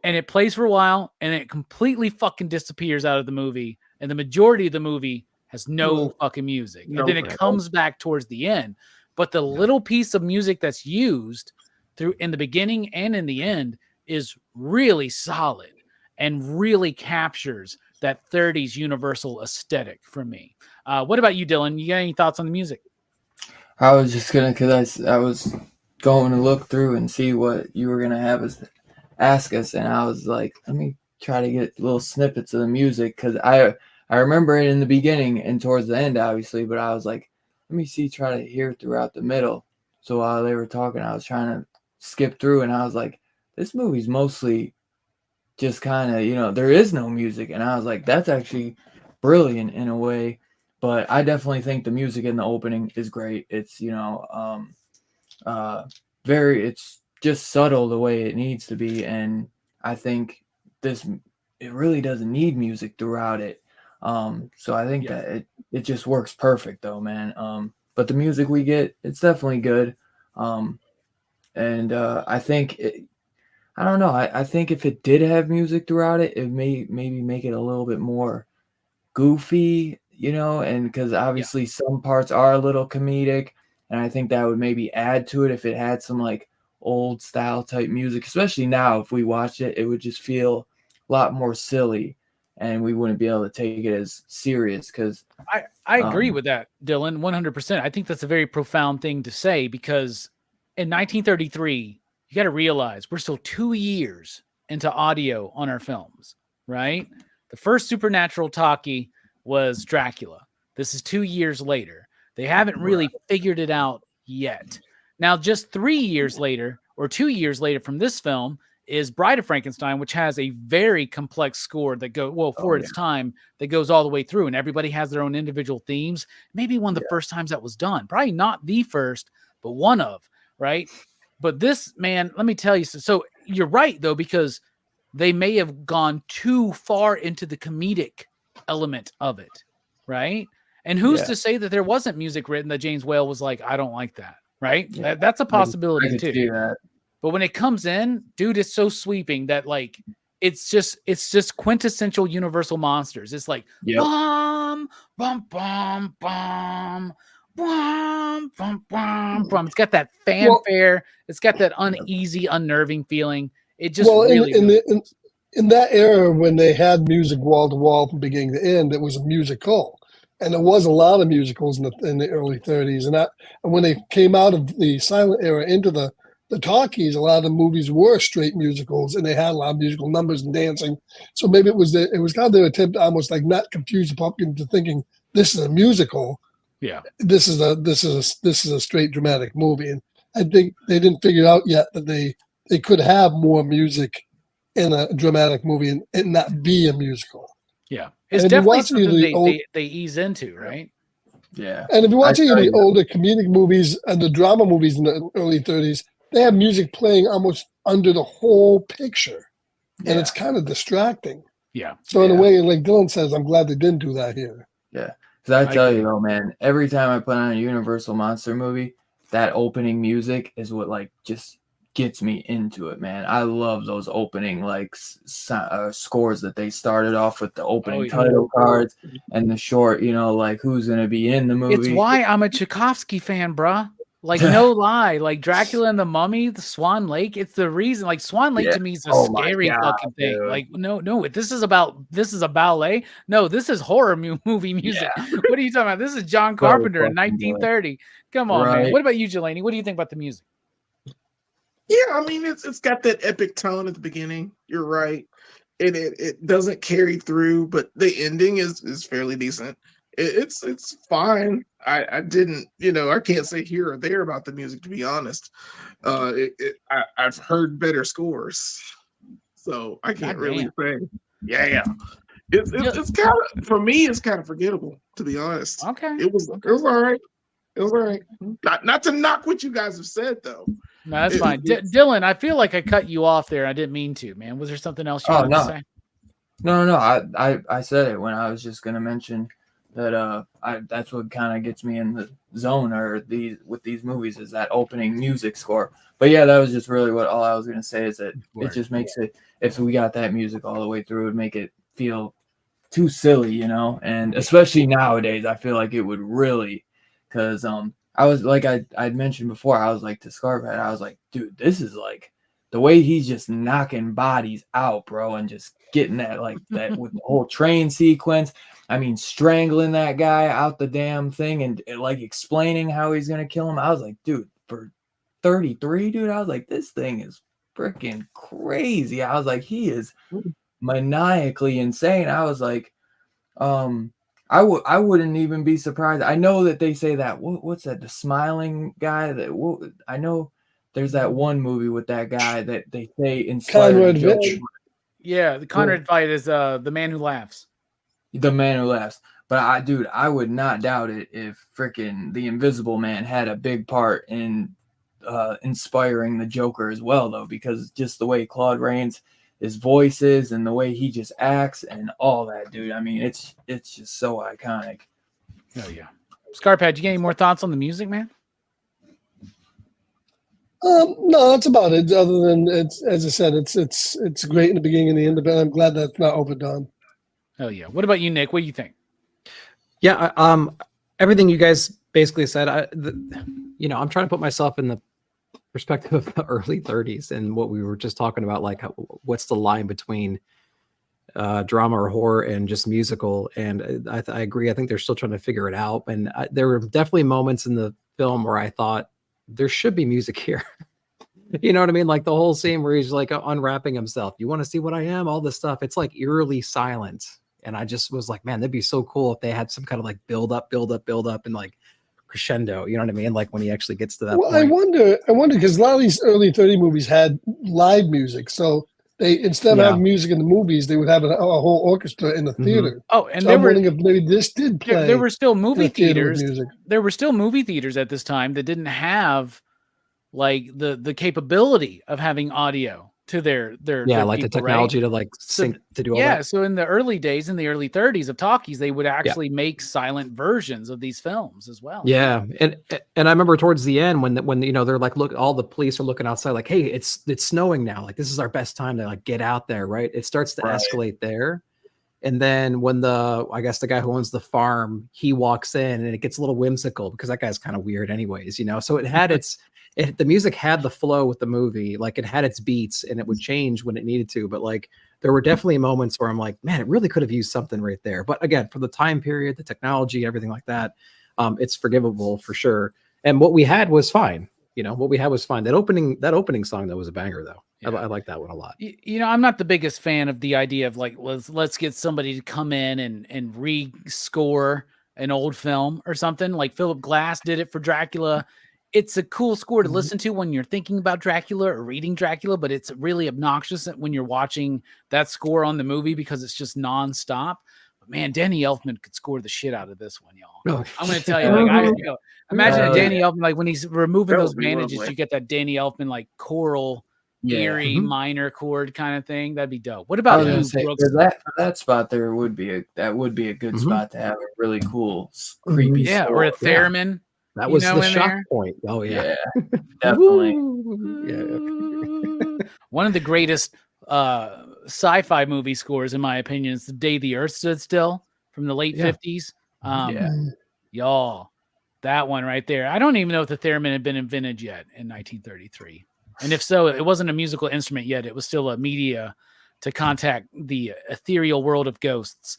And it plays for a while, and it completely fucking disappears out of the movie. And the majority of the movie has no fucking music. And then it comes back towards the end. But the little piece of music that's used through in the beginning and in the end is really solid and really captures that 30s Universal aesthetic for me. What about you, Dylan? You got any thoughts on the music? I was just going to, because I was going to look through and see what you were going to have us ask us, and I was like, let me try to get little snippets of the music, because I remember it in the beginning and towards the end, obviously, but I was like, let me try to hear throughout the middle. So while they were talking, I was trying to skip through, and I was like, this movie's mostly just kind of, there is no music, and I was like, that's actually brilliant in a way. But I definitely think the music in the opening is great. It's it's just subtle the way it needs to be, and I think it really doesn't need music throughout it. So I think that it just works perfect though, man. But the music we get, it's definitely good. And I think I don't know. I think if it did have music throughout it, it may maybe make it a little bit more goofy, and because obviously some parts are a little comedic, and I think that would maybe add to it if it had some like old style type music, especially now if we watch it, it would just feel a lot more silly. and we wouldn't be able to take it as serious. Because I agree with that, Dylan, 100%. I think that's a very profound thing to say, because in 1933, you got to realize we're still 2 years into audio on our films, right? The first supernatural talkie was Dracula. This is 2 years later. They haven't really figured it out yet. Now, just 3 years later, or 2 years later from this film, is Bride of Frankenstein, which has a very complex score that for its time, that goes all the way through, and everybody has their own individual themes. Maybe one of the first times that was done. Probably not the first, but one of, right? But this, man, let me tell you. So you're right, though, because they may have gone too far into the comedic element of it, right? And who's to say that there wasn't music written that James Whale was like, I don't like that, right? Yeah. That's a possibility, I can too. see that. But when it comes in, dude, it's so sweeping that, like, it's just quintessential Universal Monsters. It's like, bum, bum, bum, bum, bum, bum, bum, bum. It's got that fanfare. It's got that uneasy, unnerving feeling. It just in that era, when they had music wall to wall from beginning to end, it was a musical. And there was a lot of musicals in the early 30s. And when they came out of the silent era into the talkies, a lot of the movies were straight musicals, and they had a lot of musical numbers and dancing. So maybe it was kind of their attempt to almost like not confuse the public into thinking this is a musical. Yeah, this is a straight dramatic movie. And I think they didn't figure out yet that they could have more music in a dramatic movie and not be a musical. Yeah, it's definitely something they ease into, right? Yeah. And if you watch any of the older comedic movies and the drama movies in the early 30s, they have music playing almost under the whole picture. And it's kind of distracting. Yeah. So in a way, like Dylan says, I'm glad they didn't do that here. Yeah. Because I tell you though, man, every time I put on a Universal Monster movie, that opening music is what like just gets me into it, man. I love those opening like scores that they started off with, the opening title cards and the short, like who's gonna be in the movie. It's why I'm a Tchaikovsky fan, bruh. Like, no lie, like Dracula and the Mummy, the Swan Lake. It's the reason. Like, Swan Lake to me is a scary fucking thing. Dude. Like, no, this is a ballet. No, this is horror movie music. Yeah. What are you talking about? This is John Carpenter in 1930. Come on, man. What about you, Jelani? What do you think about the music? Yeah, I mean, it's got that epic tone at the beginning. You're right. And it doesn't carry through, but the ending is fairly decent. It's fine. I didn't, I can't say here or there about the music, to be honest. I've heard better scores, so I can't really say. Yeah. It's kind of, for me, it's kind of forgettable, to be honest. Okay. It was all right. It was all right. Not to knock what you guys have said though. No, that's fine. Dylan, I feel like I cut you off there. I didn't mean to, man. Was there something else you wanted to say? No. I said it when I was just gonna mention that that's what kind of gets me in the zone with these movies is that opening music score. But yeah, that was just really all I was gonna say is that it just makes it, if we got that music all the way through, it would make it feel too silly, and especially nowadays, I feel like it would really, because I was like I'd mentioned before, I was like to Scarphead, I was like, dude, this is like the way he's just knocking bodies out, bro, and just getting that like that with the whole train sequence. I mean, strangling that guy out the damn thing and like explaining how he's gonna kill him. I was like, dude, for 33, dude, I was like, this thing is freaking crazy. I was like, he is maniacally insane. I was like, I wouldn't even be surprised. I know that they say that what's that, the smiling guy I know there's that one movie with that guy that they say inspired Conrad Veidt. Yeah, the Conrad Veidt is the man who laughs. The man who laughs. But I would not doubt it if freaking the Invisible Man had a big part in inspiring the Joker as well, though, because just the way Claude Rains, his voice is and the way he just acts and all that, dude. I mean, it's just so iconic. Oh yeah. Scarpad, you get any more thoughts on the music, man? No, that's about it. Other than it's, as I said, it's great in the beginning and the end of it. I'm glad that's not overdone. Oh yeah. What about you, Nick? What do you think? Yeah, everything you guys basically said. I'm trying to put myself in the perspective of the early 30s and what we were just talking about, like what's the line between drama or horror and just musical. And I agree. I think they're still trying to figure it out. And there were definitely moments in the film where I thought there should be music here. You know what I mean? Like the whole scene where he's like unwrapping himself. You want to see what I am? All this stuff. It's like eerily silent. And I just was like, man, that'd be so cool if they had some kind of like build up, and like crescendo. You know what I mean? Like when he actually gets to that point. I wonder because a lot of these early 30 movies had live music. So they, instead of having music in the movies, they would have a whole orchestra in the theater. Oh, and so I'm wondering if maybe this did play. There were still movie theaters. Music. There were still movie theaters at this time that didn't have like the capability of having audio to their like the technology, right? To like sync to do all that. So in the early days, in the early 30s of talkies, they would actually make silent versions of these films as well. Yeah, and I remember towards the end when you know they're like, look, all the police are looking outside, like, hey, it's snowing now, like this is our best time to like get out there, right? It starts to escalate there, and then when I guess the guy who owns the farm, he walks in, and it gets a little whimsical because that guy's kind of weird, anyways, you know. So it had its. The music had the flow with the movie, like it had its beats and it would change when it needed to. But like there were definitely moments where I'm like, man, it really could have used something right there. But again, for the time period, the technology, everything like that, it's forgivable for sure. And what we had was fine. You know, what we had was fine. That opening song, that was a banger though. Yeah. I like that one a lot. You know, I'm not the biggest fan of the idea of like, let's get somebody to come in and re-score an old film or something. Like Philip Glass did it for Dracula. It's a cool score to listen to when you're thinking about Dracula or reading Dracula, but it's really obnoxious when you're watching that score on the movie because it's just nonstop. But man, Danny Elfman could score the shit out of this one, y'all. I'm going to tell you, like, imagine a Danny Elfman, like when he's removing those bandages, you get that Danny Elfman like choral, eerie minor chord kind of thing. That'd be dope. What about you, Brooks? For that spot, there would be a good spot to have a really cool, creepy, or a theremin. Yeah. That was the shock point. Oh yeah, definitely. One of the greatest sci-fi movie scores, in my opinion, is "The Day the Earth Stood Still" from the late 50s. Y'all, that one right there. I don't even know if the theremin had been invented yet in 1933, and if so, it wasn't a musical instrument yet. It was still a media to contact the ethereal world of ghosts.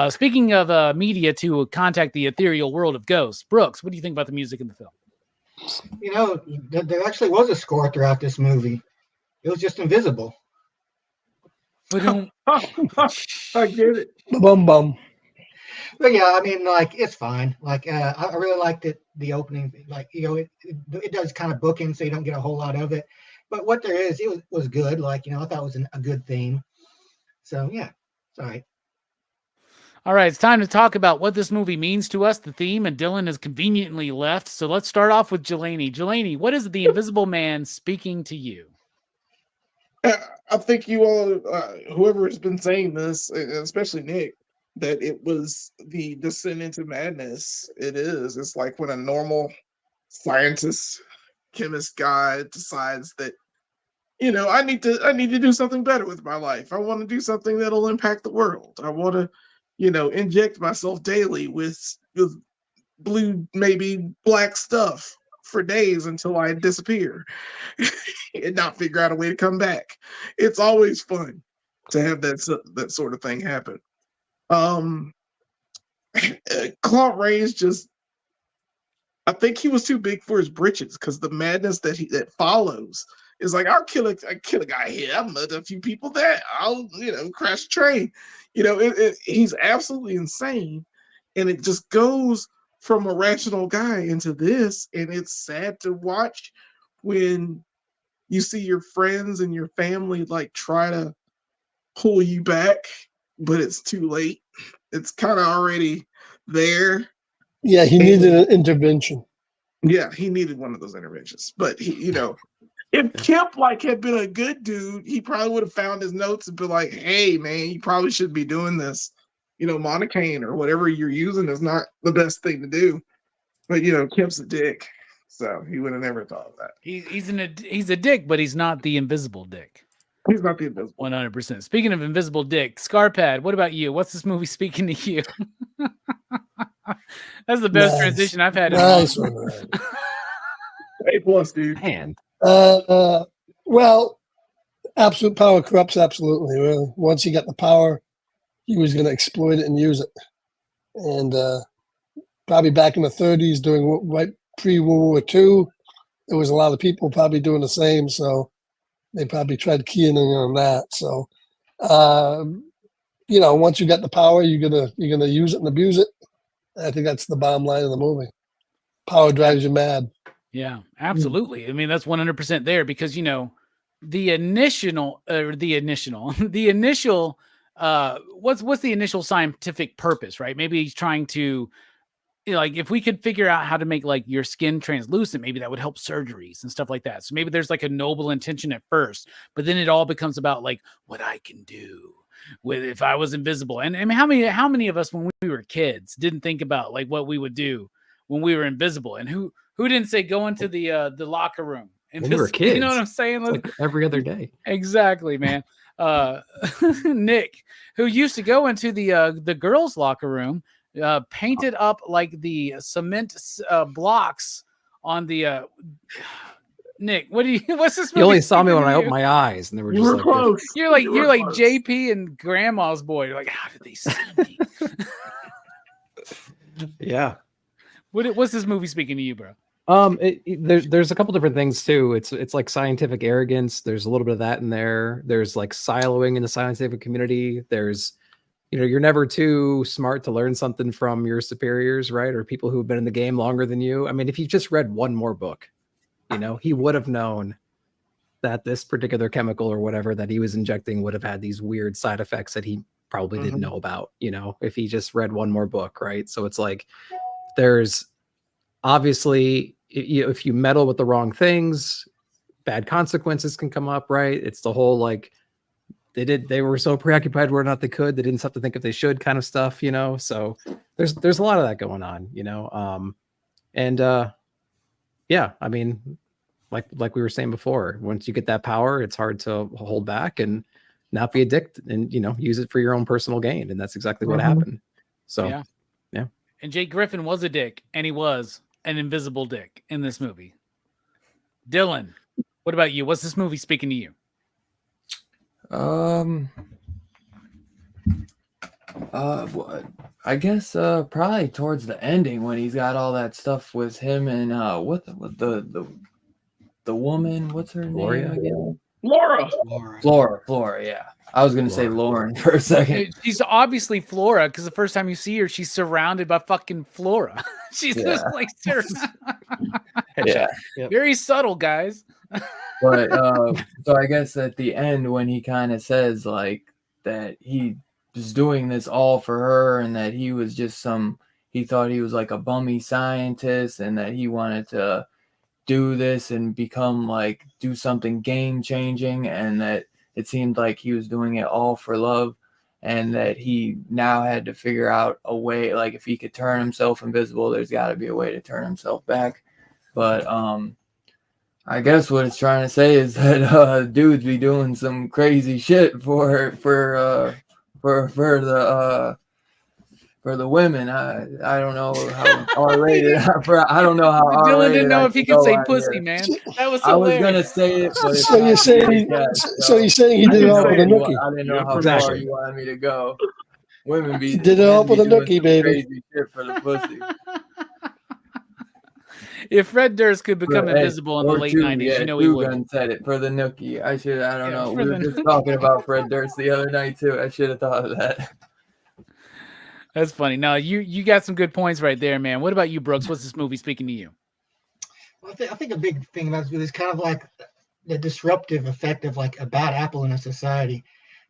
Speaking of media to contact the ethereal world of ghosts, Brooks, what do you think about the music in the film? You know, there actually was a score throughout this movie. It was just invisible. I get it. Bum bum. But yeah, I mean, like it's fine. Like I really liked it. The opening, like you know, it does kind of bookend, so you don't get a whole lot of it. But what there is, it was good. Like, you know, I thought it was a good theme. So yeah, it's all right. All right, it's time to talk about what this movie means to us, the theme, and Dylan has conveniently left. So let's start off with Jelani. Jelani, what is the Invisible Man speaking to you? I think you all, whoever has been saying this, especially Nick, that it was the descent into madness. It is. It's like when a normal scientist, chemist guy decides that, you know, I need to do something better with my life. I want to do something that'll impact the world. I want to, you know, inject myself daily with blue, maybe black stuff for days until I disappear and not figure out a way to come back. It's always fun to have that sort of thing happen. Claude Rains just, I think he was too big for his britches because the madness that follows is like, I kill a guy here, I'll murder a few people there, I'll, you know, crash a train. You know, he's absolutely insane, and it just goes from a rational guy into this, and it's sad to watch when you see your friends and your family like try to pull you back, but it's too late. It's kind of already there. Yeah, he needed an intervention. Yeah, he needed one of those interventions. But he, you know, if Kemp like had been a good dude, he probably would have found his notes and been like, "Hey, man, you probably shouldn't be doing this. You know, monocaine or whatever you're using is not the best thing to do." But you know, Kemp's a dick, so he would have never thought of that. He's a dick, but he's not the invisible dick. He's not the invisible. 100%. Speaking of invisible dick, Scarpad, what about you? What's this movie speaking to you? That's the best transition I've had. Nice. A+, dude. Man. Well, absolute power corrupts absolutely. Once you get the power, he was going to exploit it and use it. And probably back in the 30s, during right pre-World War II, there was a lot of people probably doing the same. So they probably tried keying in on that. So, you know, once you got the power, you're gonna use it and abuse it. I think that's the bottom line of the movie. Power drives you mad. Yeah, absolutely. I mean, that's 100% there because, you know, the initial, what's the initial scientific purpose, right? Maybe he's trying to, you know, like if we could figure out how to make like your skin translucent, maybe that would help surgeries and stuff like that. So maybe there's like a noble intention at first, but then it all becomes about like what I can do with if I was invisible. And I mean, how many of us when we were kids didn't think about like what we would do when we were invisible? And who didn't say go into the locker room? And when we were kids, you know what I'm saying? Like every other day. Exactly, man. Nick, who used to go into the girls' locker room, painted up like the cement blocks on the. Nick, what's this movie? You only saw me when I opened my eyes, and they were just like, close. You're like close. JP and Grandma's boy. You're like, how did they see me? yeah. What's this movie speaking to you, bro? There's a couple different things too. It's like scientific arrogance. There's a little bit of that in there. There's like siloing in the scientific community. There's, you know, you're never too smart to learn something from your superiors, right? Or people who've been in the game longer than you. I mean, if you just read one more book, you know, he would have known that this particular chemical or whatever that he was injecting would have had these weird side effects that he probably didn't know about, you know, if he just read one more book, right? So it's like, there's obviously, if you meddle with the wrong things, bad consequences can come up, right? It's the whole like they were so preoccupied whether or not they could, they didn't have to think if they should kind of stuff, you know. So there's a lot of that going on, you know. Yeah, I mean, like we were saying before, once you get that power, it's hard to hold back and not be addicted and, you know, use it for your own personal gain. And that's exactly what happened. So yeah. And Jake Griffin was a dick, and he was an invisible dick in this movie. Dylan, what about you? What's this movie speaking to you? I guess probably towards the ending when he's got all that stuff with him and what the woman, what's her name again? Flora, yeah. I was gonna say Lauren for a second. She's obviously Flora because the first time you see her, she's surrounded by fucking Flora. She's just like very subtle, guys. But so I guess at the end when he kind of says like that he was doing this all for her and that he was just he thought he was like a bummy scientist and that he wanted to do this and become like do something game changing and that it seemed like he was doing it all for love and that he now had to figure out a way, like if he could turn himself invisible, there's got to be a way to turn himself back. But I guess what it's trying to say is that dudes be doing some crazy shit for the women. I don't know how R-rated. I don't know how Dylan didn't know if he could say pussy, man. That was hilarious. I was gonna say it, but so you're saying he did it all for the nookie. I didn't know how far you wanted me to go. Women be did it all for the nookie, baby. Crazy shit for the pussy. If Fred Durst could become invisible in the late 90s, you know he would. Said it for the nookie. I don't know. We were just talking about Fred Durst the other night too. I should have thought of that. That's funny. No, you got some good points right there, man. What about you, Brooks? What's this movie speaking to you? Well, I think a big thing about this is kind of like the disruptive effect of like a bad apple in a society.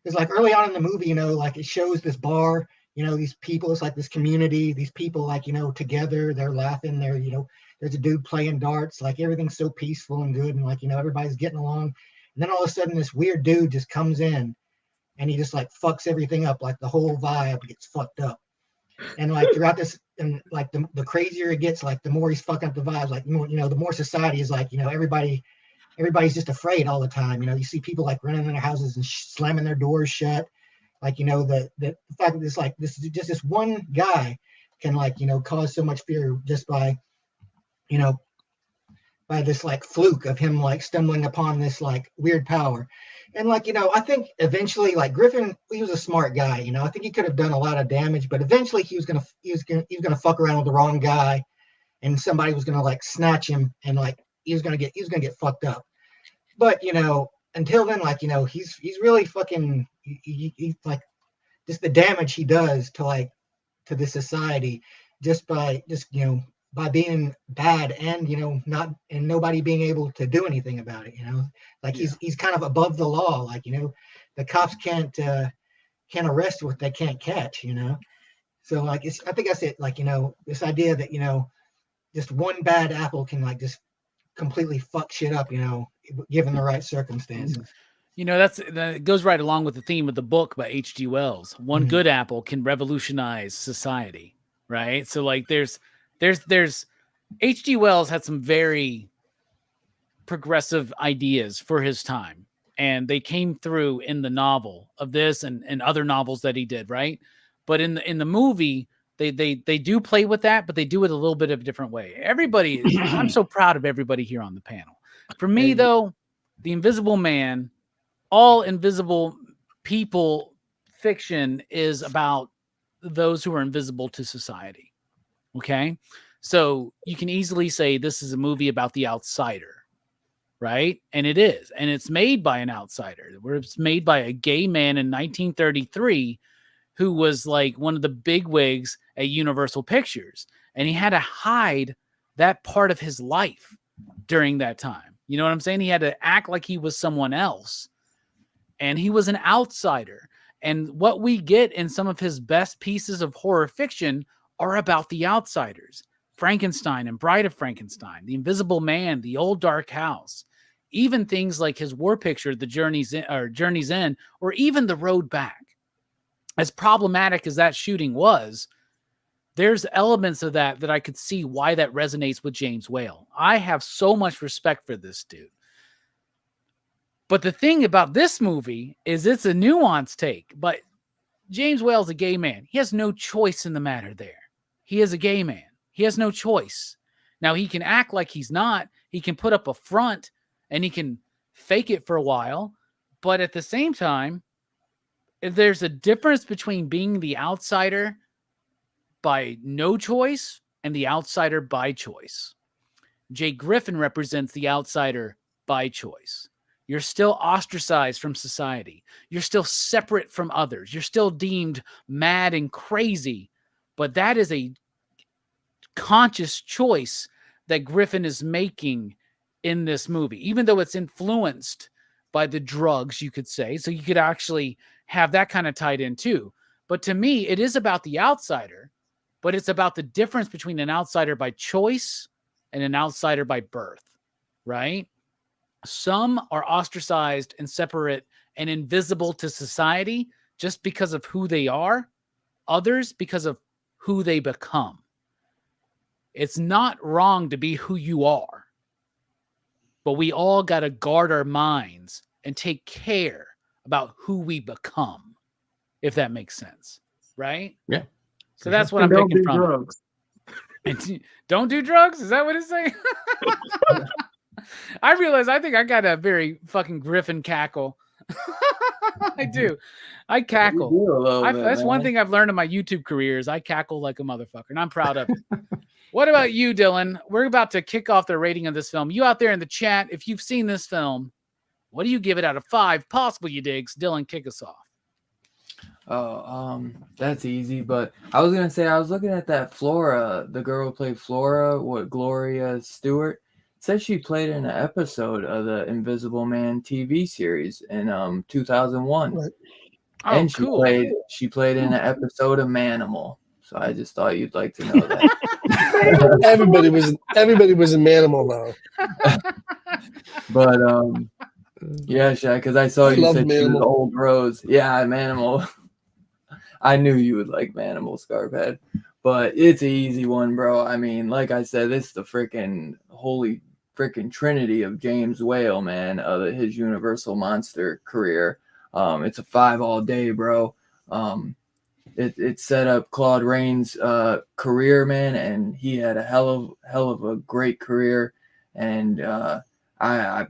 It's like early on in the movie, you know, like it shows this bar, you know, these people, it's like this community, these people like, you know, together, they're laughing, they're, you know, there's a dude playing darts, like everything's so peaceful and good. And like, you know, everybody's getting along. And then all of a sudden this weird dude just comes in and he just like fucks everything up. Like the whole vibe gets fucked up. And like throughout this, and like the crazier it gets, like the more he's fucking up the vibes, like more, you know, the more society is like, you know, everybody's just afraid all the time. You know, you see people like running in their houses and slamming their doors shut. Like, you know, the fact that it's like this one guy can like, you know, cause so much fear just by, you know, this like fluke of him like stumbling upon this like weird power. And like, I think eventually like Griffin, he was a smart guy, I think he could have done a lot of damage, but eventually he was gonna fuck around with the wrong guy, and somebody was gonna like snatch him, and like he was gonna get fucked up. But until then, like, he's really fucking he like just the damage he does to this society just by by being bad, and not, and nobody being able to do anything about it. Like he's kind of above the law. Like the cops can't arrest what they can't catch. So like I think that's it. Like this idea that just one bad apple can like just completely fuck shit up. Given the right circumstances. That goes right along with the theme of the book by H.G. Wells. One good apple can revolutionize society, right? So like there's H.G. Wells had some very progressive ideas for his time, and they came through in the novel of this and other novels that he did, right? But in the movie, they do play with that, but they do it a little bit of a different way. I'm so proud of everybody here on the panel. For me, though, The Invisible Man, all invisible people fiction is about those who are invisible to society. Okay. So you can easily say this is a movie about the outsider, right? And it is. And it's made by an outsider, where it's made by a gay man in 1933 who was like one of the big wigs at Universal Pictures. And he had to hide that part of his life during that time. You know what I'm saying? He had to act like he was someone else. And he was an outsider. And what we get in some of his best pieces of horror fiction are about the outsiders. Frankenstein and Bride of Frankenstein, The Invisible Man, The Old Dark House, even things like his war picture, The Journey's End, or even The Road Back. As problematic as that shooting was, there's elements of that I could see why that resonates with James Whale. I have so much respect for this dude. But the thing about this movie is it's a nuanced take. But James Whale's a gay man. He has no choice in the matter there. He is a gay man. He has no choice. Now, he can act like he's not. He can put up a front and he can fake it for a while. But at the same time, if there's a difference between being the outsider by no choice and the outsider by choice. Jay Griffin represents the outsider by choice. You're still ostracized from society. You're still separate from others. You're still deemed mad and crazy. But that is a conscious choice that Griffin is making in this movie, even though it's influenced by the drugs, you could say. So you could actually have that kind of tied in too. But to me, it is about the outsider, but it's about the difference between an outsider by choice and an outsider by birth, right? Some are ostracized and separate and invisible to society just because of who they are, others because of who they become. It's not wrong to be who you are, but we all got to guard our minds and take care about who we become, if that makes sense, right? Yeah. So that's what I'm picking from. Drugs. And don't do drugs? Is that what it's saying? I realize I think I got a very fucking Griffin cackle. I do. I cackle. That's one thing I've learned in my YouTube career is I cackle like a motherfucker, and I'm proud of it. What about you, Dylan? We're about to kick off the rating of this film. You out there in the chat, if you've seen this film, what do you give it out of 5 possible you digs? Dylan, kick us off. Oh, that's easy. But I was gonna say I was looking at that Flora, the girl who played Flora, Gloria Stewart. Said she played in an episode of the Invisible Man TV series in 2001. Right. And cool. she played in an episode of Manimal. So I just thought you'd like to know that. everybody was in Manimal now. But yeah, Shaq, because I saw you said she was Manimal. Old Rose. Yeah, Manimal. I knew you would like Manimal, Scarphead. But it's an easy one, bro. I mean, like I said, this is the freaking holy freaking trinity of James Whale, man, of his Universal monster career. It's a 5 all day, bro. It set up Claude Rains' career, man, and he had a hell of a great career. and I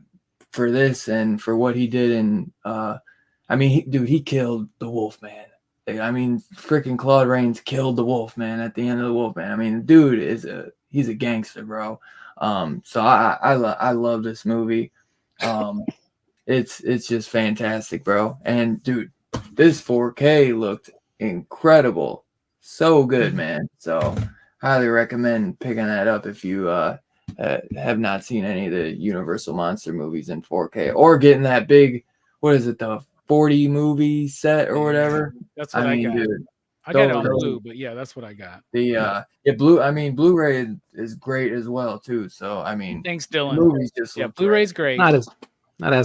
for this and for what he did in I mean, he killed the Wolfman. I mean, freaking Claude Rains killed the Wolfman at the end of the Wolfman. I mean, the dude he's a gangster, bro. So I love this movie. It's just fantastic, bro. And dude, this 4K looked incredible, so good, man. So highly recommend picking that up if you have not seen any of the Universal Monster movies in 4K, or getting that big, what is it, the 40 movie set or whatever. That's what I got. Dude, I got it on blue, but yeah, that's what I got. Blu-ray is great as well too. So I mean, thanks, Dylan. Movies just Blu-ray's great. Not as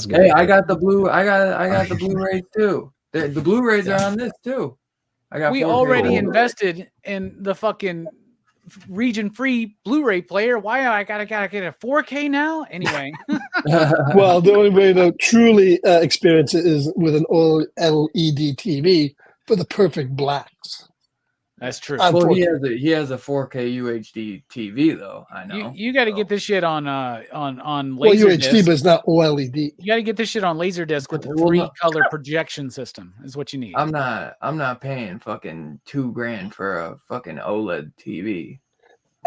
good. Hey, I got the Blu-rays too. The Blu-rays are on this too. We already invested in the fucking region-free Blu-ray player. Why I gotta get a 4K now? Anyway. Well, the only way to truly experience it is with an OLED TV for the perfect blacks. That's true. Well, he has a 4K UHD TV though. I know. You got to get this shit on Laserdisc. Well, UHD, but it's not OLED. You got to get this shit on Laserdisc with the 3-color projection system. Is what you need. I'm not paying fucking $2,000 for a fucking OLED TV.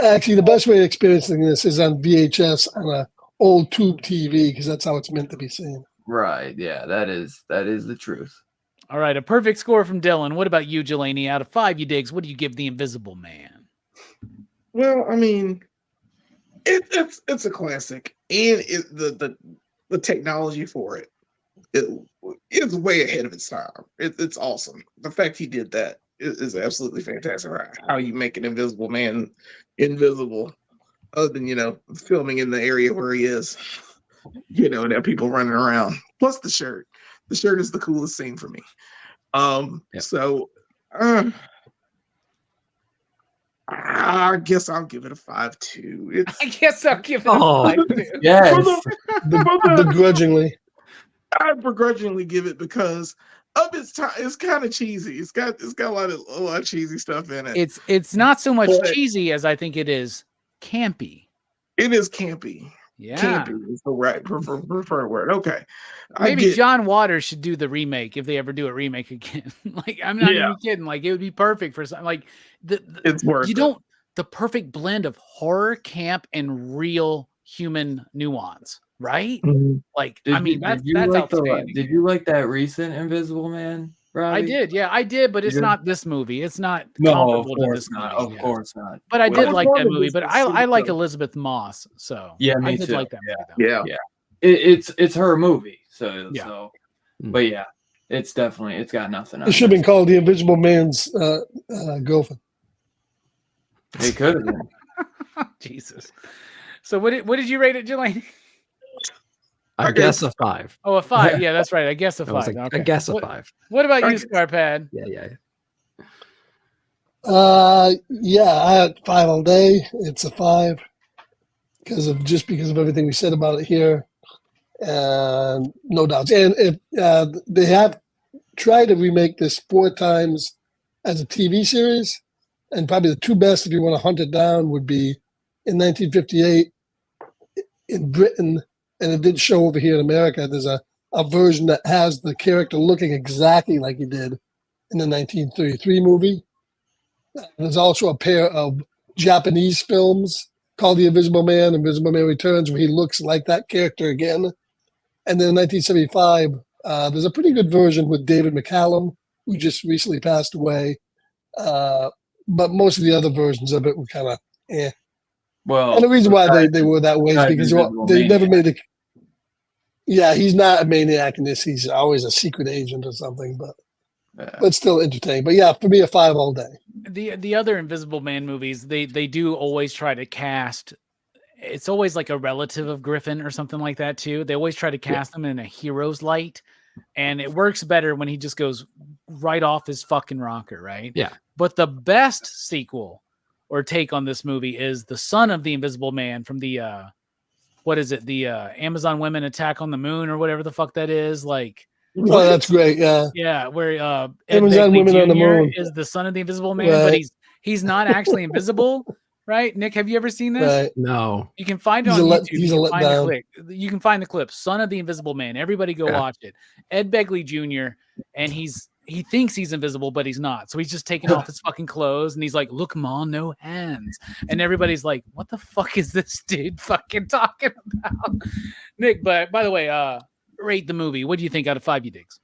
Actually, the best way of experiencing this is on VHS on a old tube TV, because that's how it's meant to be seen. Right. Yeah, that is the truth. All right, a perfect score from Dylan. What about you, Jelani? Out of 5, you digs, what do you give The Invisible Man? Well, I mean, it's a classic, and the technology for it is way ahead of its time. It's awesome. The fact he did that is absolutely fantastic. How you make an Invisible Man invisible, other than filming in the area where he is, and there are people running around. Plus the shirt. The shirt is the coolest scene for me. So I guess I'll give it a 5.2. I guess I'll give it a 5.2. Yes. Begrudgingly. I begrudgingly give it because of its time. It's kind of cheesy. It's got a lot of cheesy stuff in it. It's not so much cheesy as I think it is campy. It is campy. Yeah, campy is the right preferred word. Okay, maybe John Waters should do the remake if they ever do a remake again. Like, I'm not even kidding. Like, it would be perfect for something like it's worth. The perfect blend of horror, camp, and real human nuance, right? Mm-hmm. Like, that's outstanding. Did you like that recent Invisible Man, Robbie? I did, yeah, I did, but it's not this movie. It's not comparable to this movie. Of course not. But I did like that movie. But I like Elizabeth Moss, so yeah, me I did too. like that movie. Yeah. It's her movie, so yeah. So, but yeah, it's got nothing. It should have been called The Invisible Man's Girlfriend. It could have been. Jesus. So what did you rate it, Jelani? I guess a 5. Oh, a 5. Yeah, that's right. I guess a 5. I guess a 5. What about you, Scarpad? Yeah. I had 5 all day. It's a 5 because of everything we said about it here, and no doubts. And if they have tried to remake this 4 times as a TV series, and probably the 2 best, if you want to hunt it down, would be in 1958 in Britain. And it did show over here in America. There's a version that has the character looking exactly like he did in the 1933 movie. There's also a pair of Japanese films called The Invisible Man, Invisible Man Returns, where he looks like that character again. And then in 1975, there's a pretty good version with David McCallum, who just recently passed away. But most of the other versions of it were kind of eh. Well, and the reason why they were that way is because they never made it. Yeah, he's not a maniac in this. He's always a secret agent or something, but still entertaining. But yeah, for me, a 5 all day. The other Invisible Man movies, they do always try to cast. It's always like a relative of Griffin or something like that too. They always try to cast them in a hero's light, and it works better when he just goes right off his fucking rocker, right? Yeah. But the best sequel or take on this movie is the son of the Invisible Man from the what is it? The Amazon Women Attack on the Moon or whatever the fuck that is. Like, oh, that's great. Yeah. Yeah. Where Amazon Women on the Moon is the son of the Invisible Man, but he's not actually invisible. right? Nick, have you ever seen this? Right. No. You can find it He's on a let- YouTube. he's You a can find the letdown. clip. You can find the clip. Son of the Invisible Man. Everybody go Yeah. watch it. Ed Begley Jr. and he thinks he's invisible, but he's not. So he's just taking off his fucking clothes and he's like, "Look, Ma, no hands." And everybody's like, "What the fuck is this dude fucking talking about?" Nick, but by the way, rate the movie. What do you think out of 5, you digs?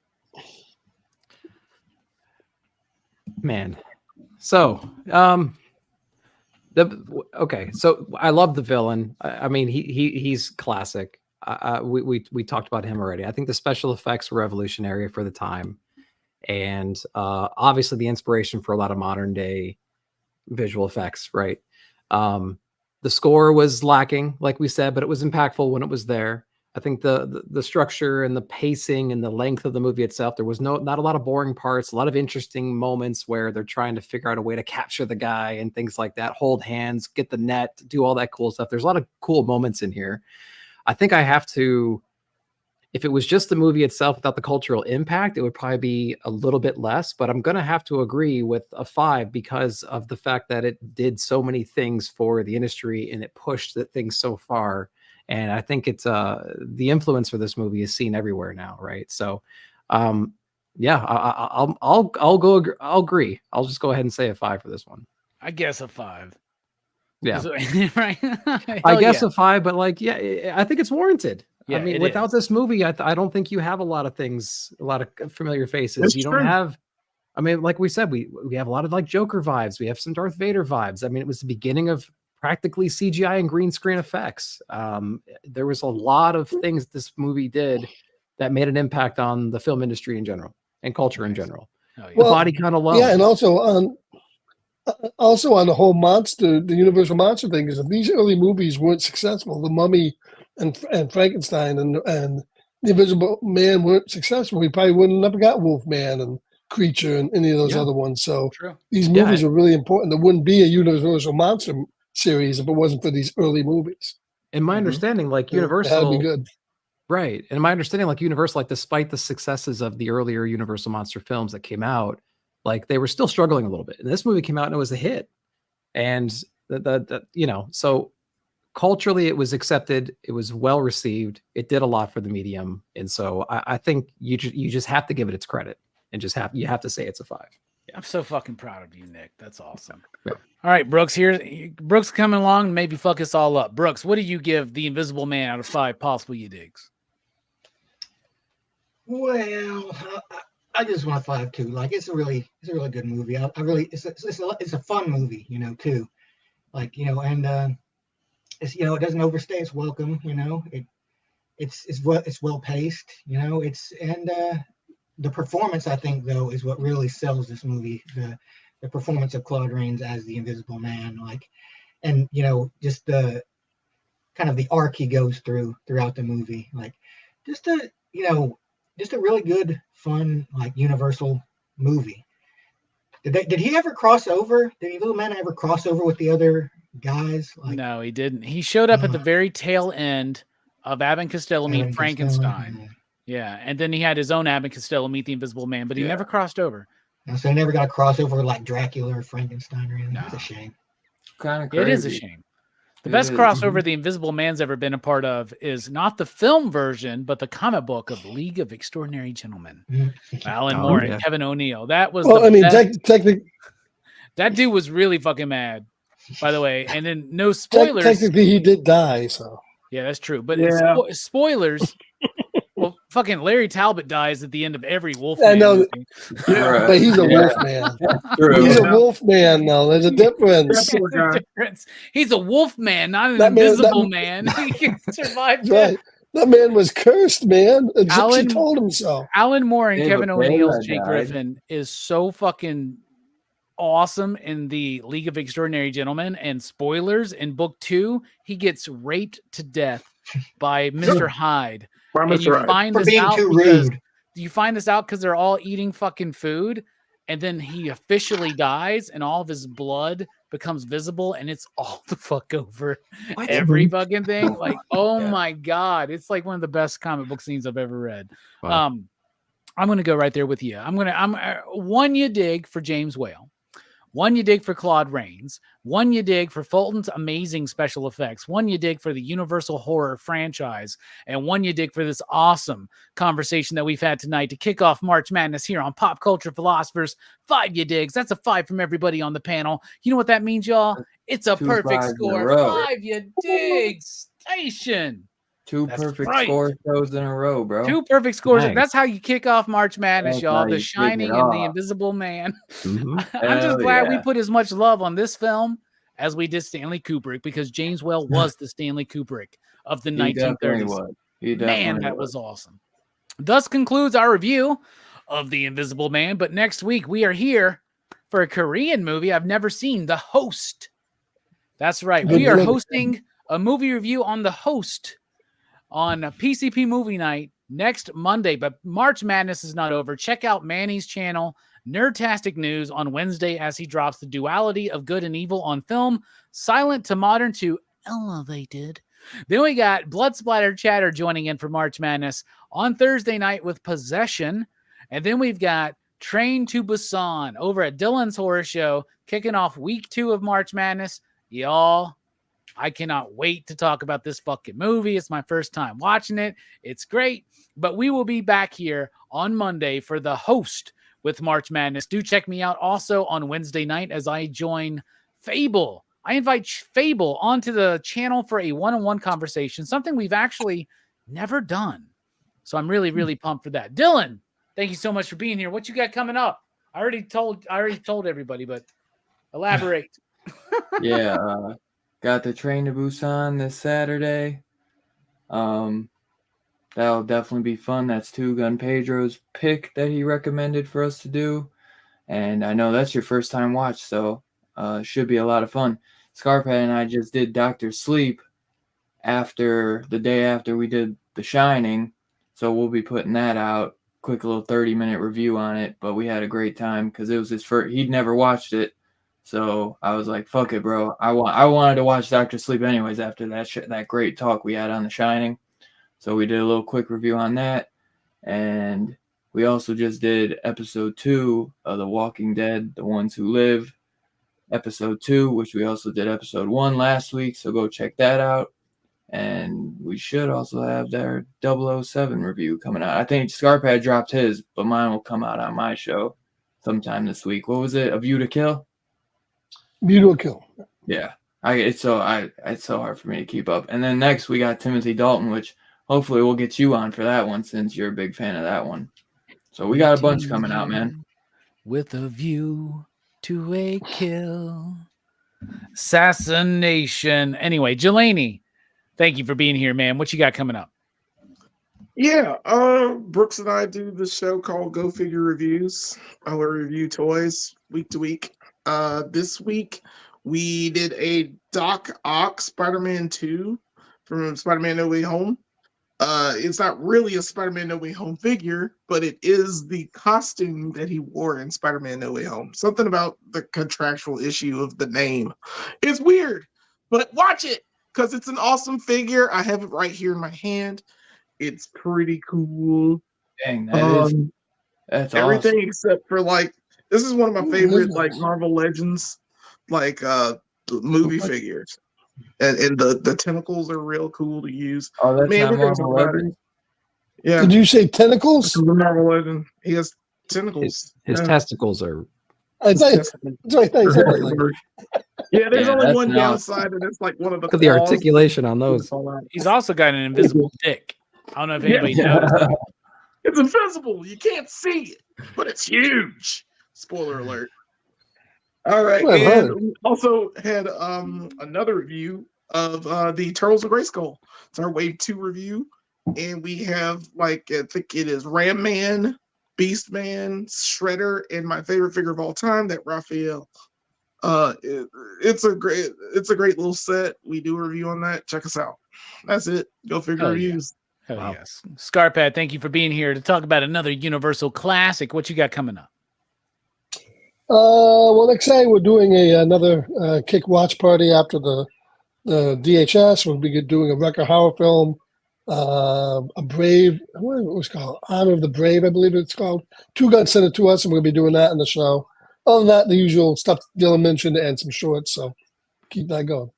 Man. So, okay. So I love the villain. I mean, he's classic. We talked about him already. I think the special effects were revolutionary for the time, and obviously the inspiration for a lot of modern day visual effects. Right. The score was lacking, like we said, but it was impactful when it was there. I think the structure and the pacing and the length of the movie itself, there was not a lot of boring parts, a lot of interesting moments where they're trying to figure out a way to capture the guy and things like that, hold hands, get the net, do all that cool stuff. There's a lot of cool moments in here. I think I have to, if it was just the movie itself without the cultural impact, it would probably be a little bit less, but I'm going to have to agree with a 5 because of the fact that it did so many things for the industry and it pushed the things so far. And I think it's the influence for this movie is seen everywhere now, right? So, yeah, I'll agree. I'll just go ahead and say a 5 for this one. I guess a 5. Yeah, right. I guess a 5, but like, yeah, I think it's warranted. Yeah, I mean, without this movie, I don't think you have a lot of things, a lot of familiar faces. That's you don't true. have. I mean, like we said, we have a lot of like Joker vibes. We have some Darth Vader vibes. I mean, it was the beginning of practically CGI and green screen effects. There was a lot of things this movie did that made an impact on the film industry in general and culture in general. Oh, yeah. The Well, body count alone. Yeah, and also on the whole monster, the Universal monster thing is if these early movies weren't successful, The Mummy and Frankenstein and The Invisible Man weren't successful, we probably wouldn't have never got Wolfman and Creature and any of those Yeah. other ones. So True. these movies are really important. There wouldn't be a Universal monster series if it wasn't for these early movies. In my understanding, like It had to Universal, be good. right? And my understanding, like Universal, like despite the successes of the earlier Universal monster films that came out, like they were still struggling a little bit. And this movie came out and it was a hit. And the you know, so culturally it was accepted. It was well received. It did a lot for the medium. And so I think you just have to give it its credit and you have to say it's a 5. I'm so fucking proud of you, Nick. That's awesome. Yeah. All right, Brooks. Brooks coming along. Maybe fuck us all up. Brooks, what do you give The Invisible Man out of 5 possible you digs? Well, I just want 5 too. Like it's a really good movie. It's a fun movie, you know, too. Like, you know, and it's, you know, it doesn't overstay its welcome, you know. It's well paced, you know. The performance, I think, though, is what really sells this movie. The performance of Claude Rains as the Invisible Man, like, and you know, just the kind of the arc he goes throughout the movie, like, just a really good, fun, like Universal movie. Did he ever cross over? Did Invisible Man ever cross over with the other guys? Like, No, he didn't. He showed up at the very tail end of Abbott and Costello Meet Frankenstein. Yeah, and then he had his own Abbott and Costello Meet the Invisible Man, but he never crossed over. So he never got a crossover with like Dracula or Frankenstein or anything. No. It's a shame. Kind of crazy. It is a shame. The best crossover the Invisible Man's ever been a part of is not the film version, but the comic book of League of Extraordinary Gentlemen. Alan Moore and Kevin O'Neill. That was technically, that dude was really fucking mad, by the way. And then no spoilers. Technically, he did die. So yeah, that's true. But spoilers. Well, fucking Larry Talbot dies at the end of every Wolfman. I know, movie. but he's a wolf man. He's a wolf man, though. There's a difference. He's a wolf man, not an invisible man. He can survive death. Right. That man was cursed, man. She told him so. Alan Moore and Kevin O'Neill's Jake Griffin is so fucking awesome in the League of Extraordinary Gentlemen. And spoilers, in book 2, he gets raped to death by Mr. Hyde. And you find this out because you find this out because they're all eating fucking food, and then he officially dies, and all of his blood becomes visible, and it's all the fuck over every fucking thing. Like, oh my god, it's like one of the best comic book scenes I've ever read. Wow. I'm gonna go right there with you. I'm one you dig for James Whale, One you dig for Claude Rains. One you dig for Fulton's amazing special effects. One you dig for the Universal Horror franchise. And one you dig for this awesome conversation that we've had tonight to kick off March Madness here on Pop Culture Philosophers. 5 you digs. That's a 5 from everybody on the panel. You know what that means, y'all? It's a perfect score. 5 you digs. Station. Two perfect score shows in a row, bro. 2 perfect scores. Nice. That's how you kick off March Madness, That's y'all. how The you Shining kick it and The off. Invisible Man. Mhm. I'm just glad we yeah. put as much love on this film as we did Stanley Kubrick, because James Whale was the Stanley Kubrick of the He definitely 1930s. was. He Man, definitely that was awesome. Thus concludes our review of The Invisible Man. But next week, we are here for a Korean movie I've never seen, The Host. That's right. We are hosting a movie review on The Host on PCP Movie Night next Monday. But March Madness is not over. Check out Manny's channel, Nerdtastic News, on Wednesday as he drops The Duality of Good and Evil on film, Silent to Modern to Elevated. Then we got Blood Splatter Chatter joining in for March Madness on Thursday night with Possession. And then we've got Train to Busan over at Dylan's Horror Show, kicking off week 2 of March Madness. Y'all, I cannot wait to talk about this fucking movie. It's my first time watching it. It's great. But we will be back here on Monday for The Host with March Madness. Do check me out also on Wednesday night as I join Fable. I invite Fable onto the channel for a one-on-one conversation, something we've actually never done. So I'm really, really pumped for that. Dylan, thank you so much for being here. What you got coming up? I already told everybody, but elaborate. Yeah, got the Train to Busan this Saturday. That'll definitely be fun. That's Two Gun Pedro's pick that he recommended for us to do. And I know that's your first time watch, so should be a lot of fun. Scarphead and I just did Dr. Sleep after the day after we did The Shining, so we'll be putting that out. Quick little 30-minute review on it, but we had a great time because it was his first. He'd never watched it, so I was like, "Fuck it, bro! I wanted to watch Dr. Sleep anyways after that great talk we had on The Shining." So we did a little quick review on that, and we also just did episode 2 of The Walking Dead: The Ones Who Live. Episode 2, which we also did episode 1 last week, so go check that out. And we should also have their 007 review coming out. I think Scarpad dropped his, but mine will come out on my show sometime this week. What was it? A View to Kill? View to Kill. Yeah. It's so hard for me to keep up. And then next we got Timothy Dalton, which hopefully we'll get you on for that one since you're a big fan of that one. So we got a bunch coming out, man. With a view to a kill. Assassination. Anyway, Jelani, thank you for being here, man. What you got coming up? Yeah, Brooks and I do this show called Go Figure Reviews. I will review toys week to week. This week we did a Doc Ock Spider-Man 2 from Spider-Man No Way Home. It's not really a Spider-Man No Way Home figure, but it is the costume that he wore in Spider-Man No Way Home. Something about the contractual issue of the name. It's weird, but watch it because it's an that's figure. I have it right here in my hand. It's pretty cool. Dang, that's everything awesome. except for this is one of my favorite Marvel Legends movie figures. And the tentacles are real cool to use. Oh, that's not Marvel Legends? Yeah. Did you say tentacles? The Marvel Legend. He has tentacles. His testicles are. I thought you said that. Yeah, there's only one downside, and it's one of the. Look at the articulation on those. He's also got an invisible dick. I don't know if anybody knows. It's invisible. You can't see it, but it's huge. Spoiler alert. All right, and we also had another review of the Turtles of Grayskull. It's our Wave 2 review, and we have I think it is Ram Man, Beast Man, Shredder, and my favorite figure of all time, that Raphael. It's a great little set. We do a review on that. Check us out. That's it. Go Figure Reviews. Hell yes. Scarpad, thank you for being here to talk about another Universal classic. What you got coming up? Well, like I say, we're doing another Kick Watch Party after the DHS. We'll be doing a record horror film, a Brave, what was it called? Honor of the Brave, I believe it's called. Two Guns sent it to us, and we'll be doing that in the show. Other than that, the usual stuff Dylan mentioned and some shorts. So keep that going.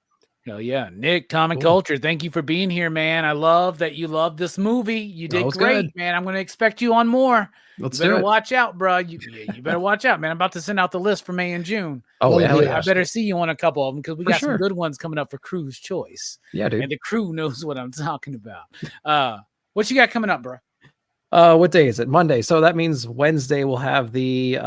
Hell yeah. Nick, Comic Culture, thank you for being here, man. I love that you love this movie. You did great, good. man. I'm going to expect you on more. Let's you better do it. watch out, bro. You better watch out, man. I'm about to send out the list for May and June. Oh, I better see you on a couple of them because we got some good ones coming up for Crew's Choice. Yeah, dude. And the crew knows what I'm talking about. What you got coming up, bro? What day is it? Monday. So that means Wednesday we'll have the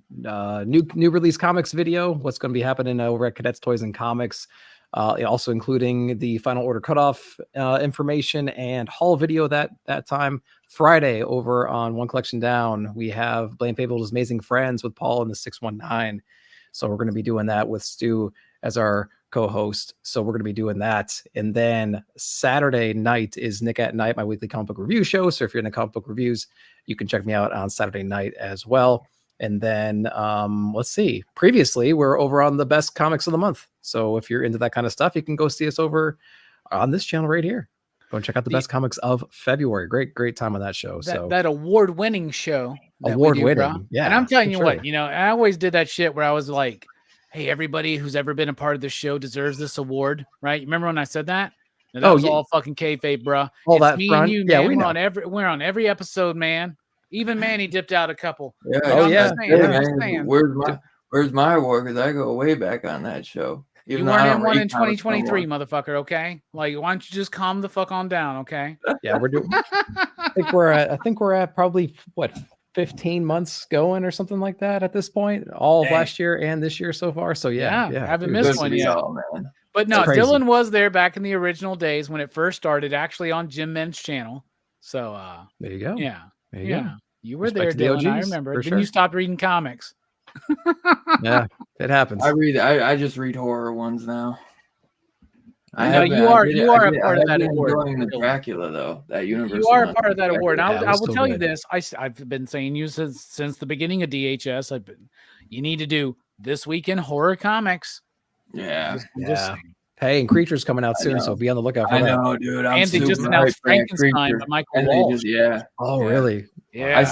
new release comics video. What's going to be happening over at Cadets Toys and Comics. Also including the final order cutoff information and haul video that time. Friday over on One Collection Down, we have Blaine Fable's Amazing Friends with Paul and the 619. So we're going to be doing that with Stu as our co-host. So we're going to be doing that. And then Saturday night is Nick at Night, my weekly comic book review show. So if you're into comic book reviews, you can check me out on Saturday night as well. And then let's see. Previously, we're over on the best comics of the month. So if you're into that kind of stuff, you can go see us over on this channel right here. Go and check out the best comics of February. Great time on that show. That award-winning show. Award-winning. Yeah. And I'm telling you what, I always did that shit where I was like, hey, everybody who's ever been a part of the show deserves this award, right? You remember when I said that? And that was all fucking kayfabe, bro. All it's that me front. and you, Yeah, man. We're on every episode, man. Even Manny dipped out a couple. Yeah. I'm saying. Where's my award? Because I go way back on that show. You weren't in one in 2023, motherfucker. Okay, like why don't you just calm the fuck on down? Okay. Yeah, we're doing. I think we're at probably 15 months going or something like that at this point. All of last year and this year so far. So yeah. Haven't missed one yet. But no, Dylan was there back in the original days when it first started, actually on Jim Men's channel. So there you go. Yeah. There you go. You were there, Dylan. I remember. Then you stopped reading comics. Yeah, it happens. I just read horror ones now. You are a part of that award. Enjoying the Dracula though, that universe. You are a part of that award. I will tell you this. I've been saying you since the beginning of DHS. You need to do This Week in Horror Comics. Yeah. Hey, and Creature's coming out soon, so be on the lookout for that. I know, dude. And they just announced Frankenstein by Michael Walsh. Oh, really? Yeah. I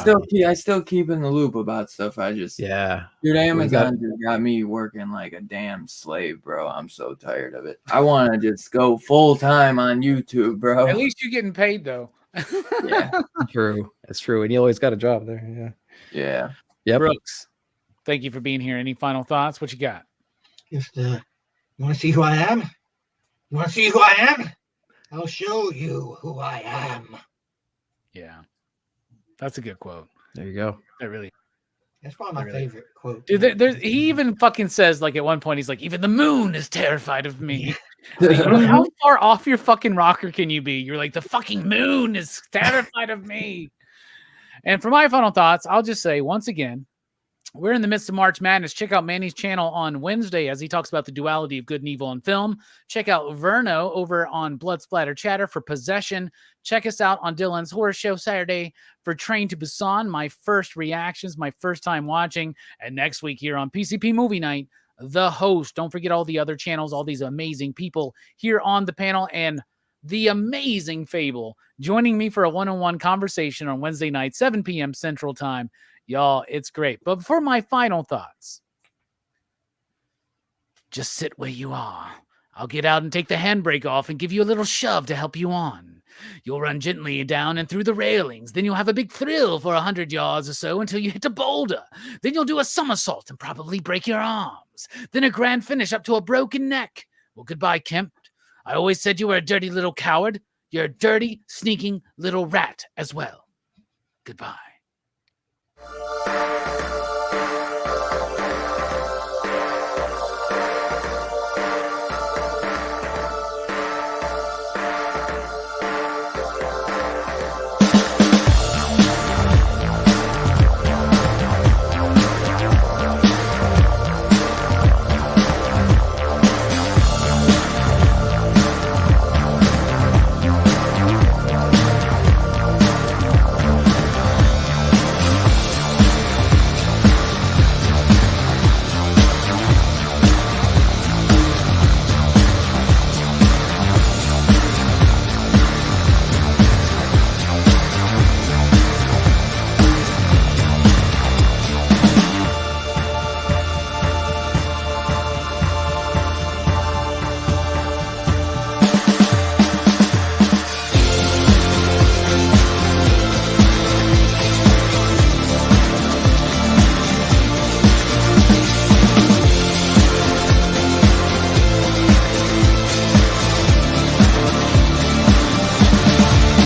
still keep in the loop about stuff. Dude, Amazon just got me working like a damn slave, bro. I'm so tired of it. I want to just go full time on YouTube, bro. At least you're getting paid though. Yeah, true. That's true. And you always got a job there. Yeah. Yep. Brooks, thank you for being here. Any final thoughts? What you got? Just you want to see who I am? You want to see who I am? I'll show you who I am. Yeah. That's a good quote. There you go. That's probably my favorite quote. Dude, he even fucking says, like, at one point, he's like, even the moon is terrified of me. Like, how far off your fucking rocker can you be? You're like, the fucking moon is terrified of me. And for my final thoughts, I'll just say, once again, we're in the midst of March Madness. Check out Manny's channel on Wednesday as he talks about the duality of good and evil in film. Check out Verno over on Blood Splatter Chatter for Possession. Check us out on Dylan's Horror Show Saturday for Train to Busan, my first reactions, my first time watching. And next week here on PCP Movie Night, The Host. Don't forget all the other channels, all these amazing people here on the panel, and the amazing Fable joining me for a one-on-one conversation on Wednesday night, 7 p.m. Central Time. Y'all, it's great. But for my final thoughts, just sit where you are. I'll get out and take the handbrake off and give you a little shove to help you on. You'll run gently down and through the railings. Then you'll have a big thrill for 100 yards or so until you hit a boulder. Then you'll do a somersault and probably break your arms. Then a grand finish up to a broken neck. Well, goodbye, Kemp. I always said you were a dirty little coward. You're a dirty, sneaking little rat as well. Goodbye.